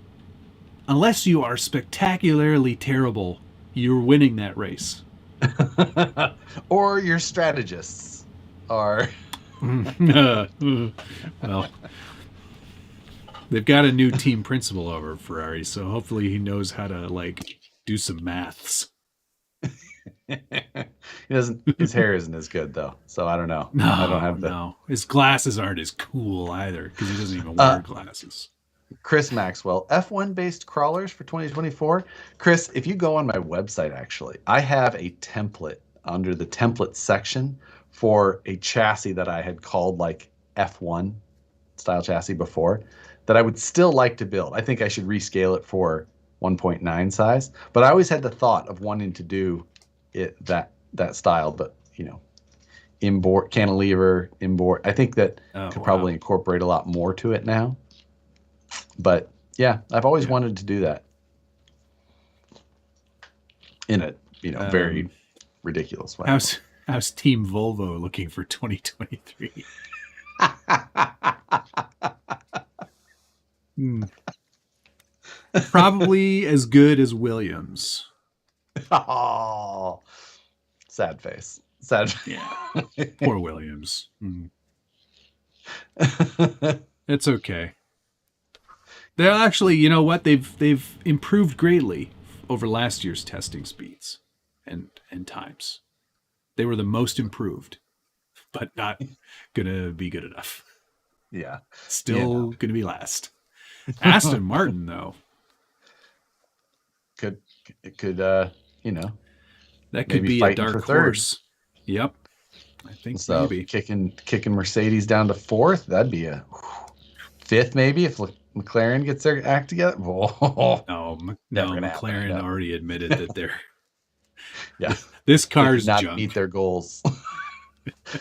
unless you are spectacularly terrible, you're winning that race. Or your strategists are. Well, they've got a new team principal over at Ferrari, so hopefully he knows how to do some maths. He doesn't. His hair isn't as good though, so I don't know. I don't No, have the. no. His glasses aren't as cool either because he doesn't even Uh, wear glasses. Chris Maxwell, F1 based crawlers for 2024. Chris, if you go on my website, actually, I have a template under the template section for a chassis that I had called like F1 style chassis before that I would still like to build. I think I should rescale it for 1.9 size, but I always had the thought of wanting to do it that style, but inboard cantilever, inboard. I think that Oh, could wow. probably incorporate a lot more to it now. But yeah, I've always Yeah. wanted to do that in a very ridiculous way. How's Team Volvo looking for 2023? Probably as good as Williams. Oh, sad face. Sad. Yeah. Poor Williams. It's okay. They'll actually, you know what? They've improved greatly over last year's testing speeds and times. They were the most improved, but not gonna be good enough. Yeah. Still gonna be last. Aston Martin though. Could that could maybe be a fighting for dark third. horse. Yep. I think So maybe. kicking Mercedes down to fourth, that'd be a fifth maybe if McLaren gets their act together. Whoa. Never gonna happen, I McLaren know. already admitted that they're Yeah. this They car's did not junk. meet their goals.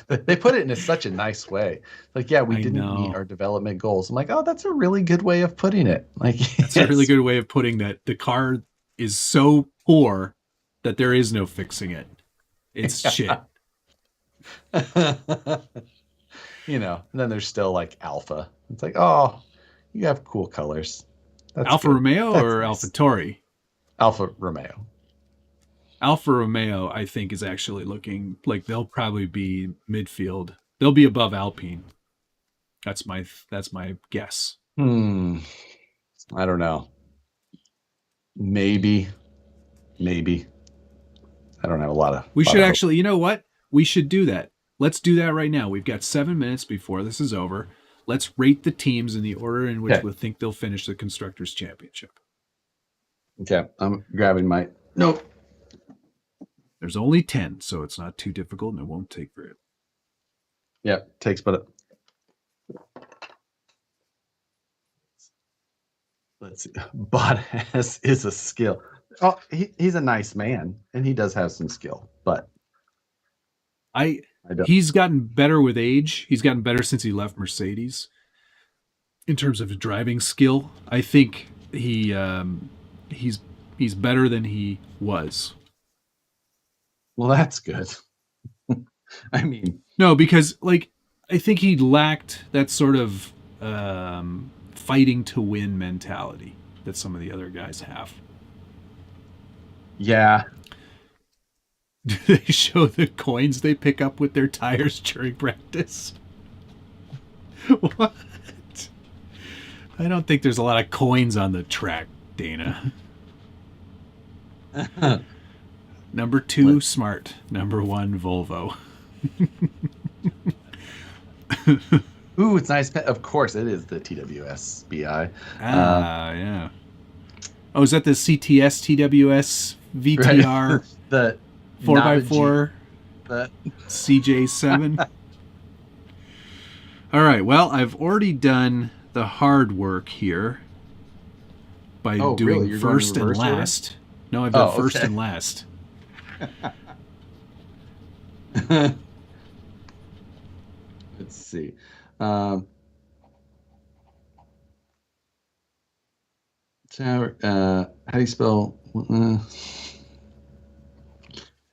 They put it in such a nice way. Like, yeah, we I didn't know. meet our development goals. I'm like, oh, that's a really good way of putting it. Like, That's a really good way of putting that. The car is so poor that there is no fixing it. It's shit. And then there's still like Alpha. It's like, oh, you have cool colors. That's Alfa good. Romeo That's or nice. AlphaTauri? Alfa Romeo. Alfa Romeo, I think, is actually looking like they'll probably be midfield. They'll be above Alpine. That's my guess. I don't know. Maybe. I don't have a lot of. We should of actually, you know what? We should do that. Let's do that right now. We've got 7 minutes before this is over. Let's rate the teams in the order in which we think they'll finish the Constructors' Championship. Okay, I'm grabbing my. Nope. There's only 10, so it's not too difficult and it won't take very long. Yeah, takes but. Let's see. Bottas is a skill. Oh, he's a nice man, and he does have some skill, but I don't. He's gotten better with age. He's gotten better since he left Mercedes. In terms of driving skill, I think he's better than he was. Well, that's good. I mean, no, because I think he lacked that sort of fighting to win mentality that some of the other guys have. Yeah. Do they show the coins they pick up with their tires during practice? What? I don't think there's a lot of coins on the track, Dana. Number 2, Smart. Number 1, Volvo. Ooh, it's nice. Of course, it is the TWS BI. Yeah. Oh, is that the CTS TWS VTR? Right. The 4x4 CJ7? All right. Well, I've already done the hard work here by doing really? first and last. Order? No, I've done first and last. Let's see. How do you spell?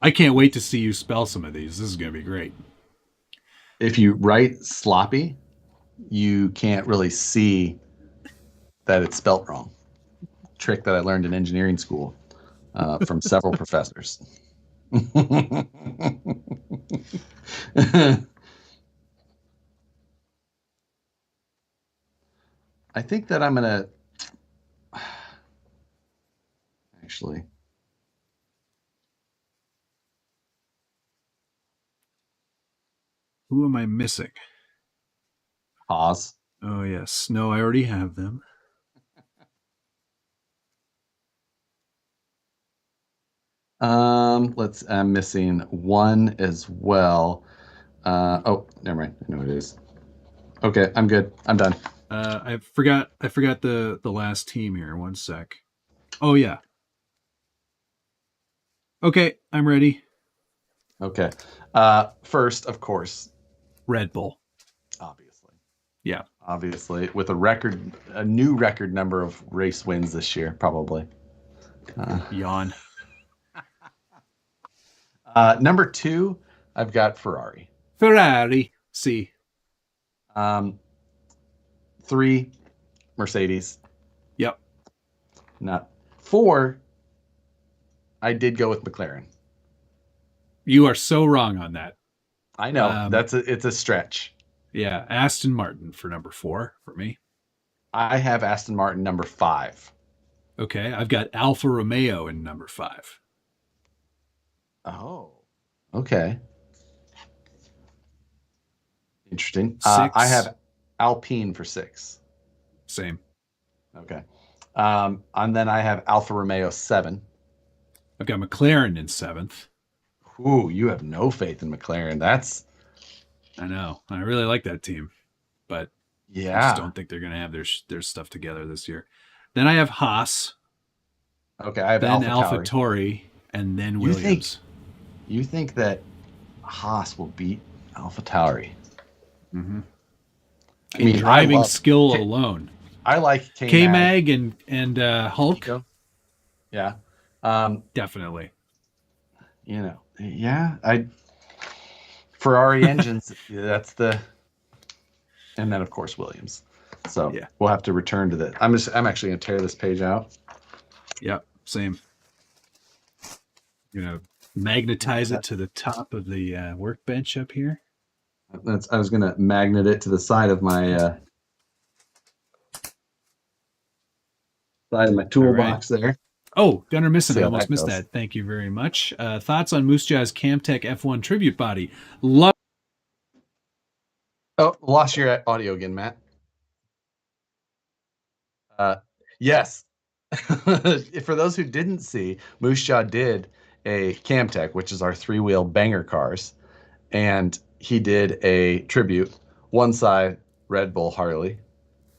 I can't wait to see you spell some of these. This is going to be great. If you write sloppy, you can't really see that it's spelt wrong. Trick that I learned in engineering school from several professors. I think that I'm going to actually. Who am I missing? Pause. Oh, yes. No, I already have them. I'm missing one as well. Oh, never mind. I know what it is. Okay, I'm good. I'm done. I forgot the last team here. One sec. Oh, yeah. Okay, I'm ready. Okay. First, of course, Red Bull. obviously. Yeah. Obviously, with a new record number of race wins this year, probably. Yawn. Number 2, I've got Ferrari. Ferrari. See. 3, Mercedes. Yep. Not 4. I did go with McLaren. You are so wrong on that. I know it's a stretch. Yeah, Aston Martin for number 4 for me. I have Aston Martin number 5. Okay, I've got Alfa Romeo in number 5. Oh, okay. Interesting. 6. I have Alpine for 6. Same. Okay. And then I have Alfa Romeo 7. I've got McLaren in 7th. Ooh, you have no faith in McLaren. I know. I really like that team, but I just don't think they're going to have their stuff together this year. Then I have Haas. Okay, I have then AlphaTauri. AlphaTauri, and then Williams. You think that Haas will beat AlphaTauri? Mm-hmm. I mean, driving skill alone. I like K-Mag and Hulk. Yeah. Definitely. You know, yeah. Ferrari engines. That's the, and then of course Williams. So yeah, we'll have to return to that. I'm actually gonna tear this page out. Yep, same. Magnetize it to the top of the workbench up here. I was gonna magnet it to the side of my toolbox there. Oh, Gunnar Misson, I almost missed that. Thank you very much. Thoughts on Moose Jaw's Camtech F1 tribute body? Oh, lost your audio again, Matt. Yes. For those who didn't see, Moose Jaw did a Camtech, which is our 3-wheel banger cars, and he did a tribute. One side, Red Bull Harley.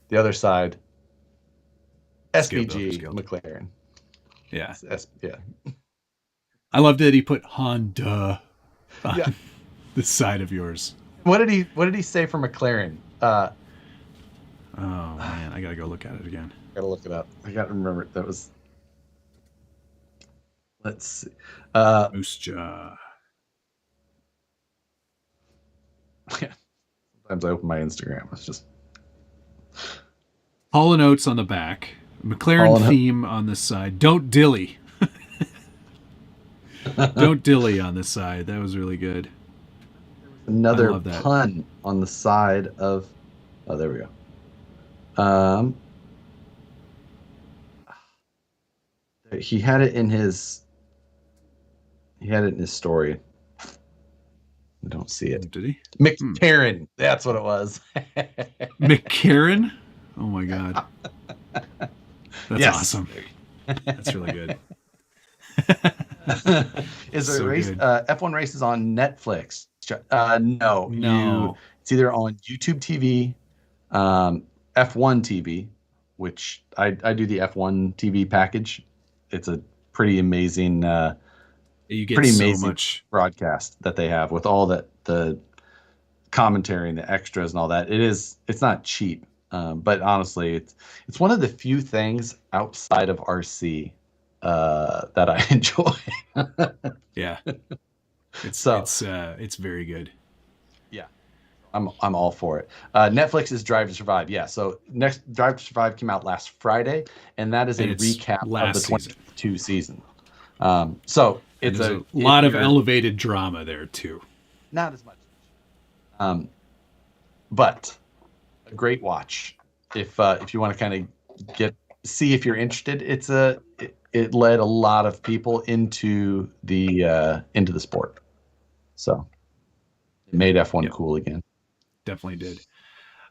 The other side, SVG McLaren. Yeah. Yeah. I loved that he put Honda on the side of yours. What did he say for McLaren? Oh man, I gotta go look at it again. Gotta look it up. I gotta remember that was. Let's see. Moose Jaw. Yeah. Sometimes I open my Instagram. It's just Hall & Oates on the back. McLaren theme on the side. Don't dilly. Don't dilly on the side. That was really good. Another pun on the side of. Oh, there we go. He had it in his. He had it in his story. I don't see it. Did he? McCarran. That's what it was. McCarran? Oh my god. That's awesome. That's really good. Is there a race? F1 races on Netflix? No. It's either on YouTube TV, F1 TV, which I do the F1 TV package. It's a pretty amazing, much broadcast that they have with all the commentary and the extras and all that. It's not cheap, but honestly, it's one of the few things outside of RC that I enjoy. Yeah, it's very good. Yeah, I'm all for it. Netflix is Drive to Survive. Yeah, so next Drive to Survive came out last Friday, and that is a recap of the 2022 season. So it's a lot of elevated drama there too. Not as much, but a great watch if you want to kind of see if you're interested. It led a lot of people into the sport, so Made F1 Yep. cool again. Definitely did.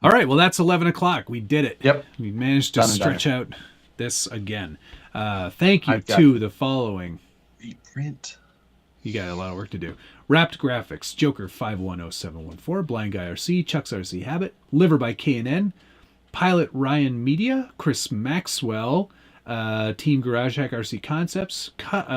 All right, well, that's 11 o'clock. We did it. Yep. We managed to Done and stretch out this again. Thank you I've got- to the following. Reprint. You got a lot of work to do. Wrapped Graphics, Joker 510714, Blind Guy RC, Chuck's RC Habit, Liver by K&N, Pilot Ryan Media, Chris Maxwell, Team Garage Hack RC Concepts,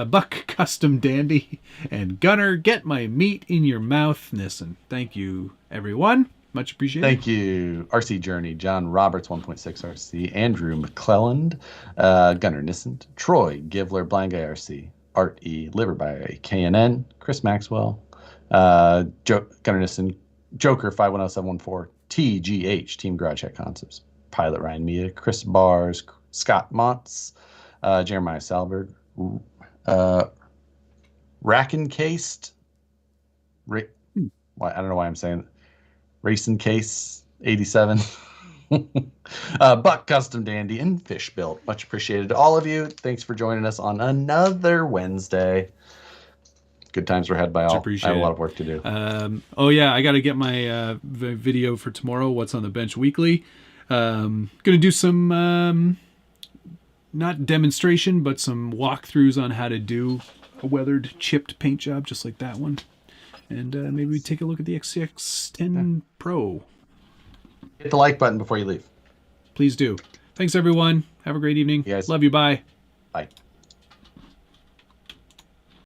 Buck Custom Dandy, and Gunner, Get My Meat in Your Mouth, Nissen. Thank you, everyone. Much appreciated. Thank you. RC Journey, John Roberts 1.6 RC, Andrew McClelland, Gunnar Nissen, Troy Givler, Blind Guy RC, Art E, Liver by K&N, Chris Maxwell, Gunnar Nissen, Joker 510714, TGH, Team Garage Hack Concepts, Pilot Ryan Media, Chris Bars, Scott Montz, Jeremiah Salberg, Rack Encased, I don't know why I'm saying that. Racing Case 87, Buck Custom Dandy, and Fish Built. Much appreciated to all of you. Thanks for joining us on another Wednesday. Good times were had by all. I have a lot of work to do. Oh yeah, I got to get my video for tomorrow. What's on the Bench Weekly. Gonna do some not demonstration, but some walkthroughs on how to do a weathered chipped paint job, just like that one. And maybe we take a look at the SCX10 Pro. Hit the like button before you leave. Please do. Thanks, everyone. Have a great evening. You guys. Love you. Bye. Bye.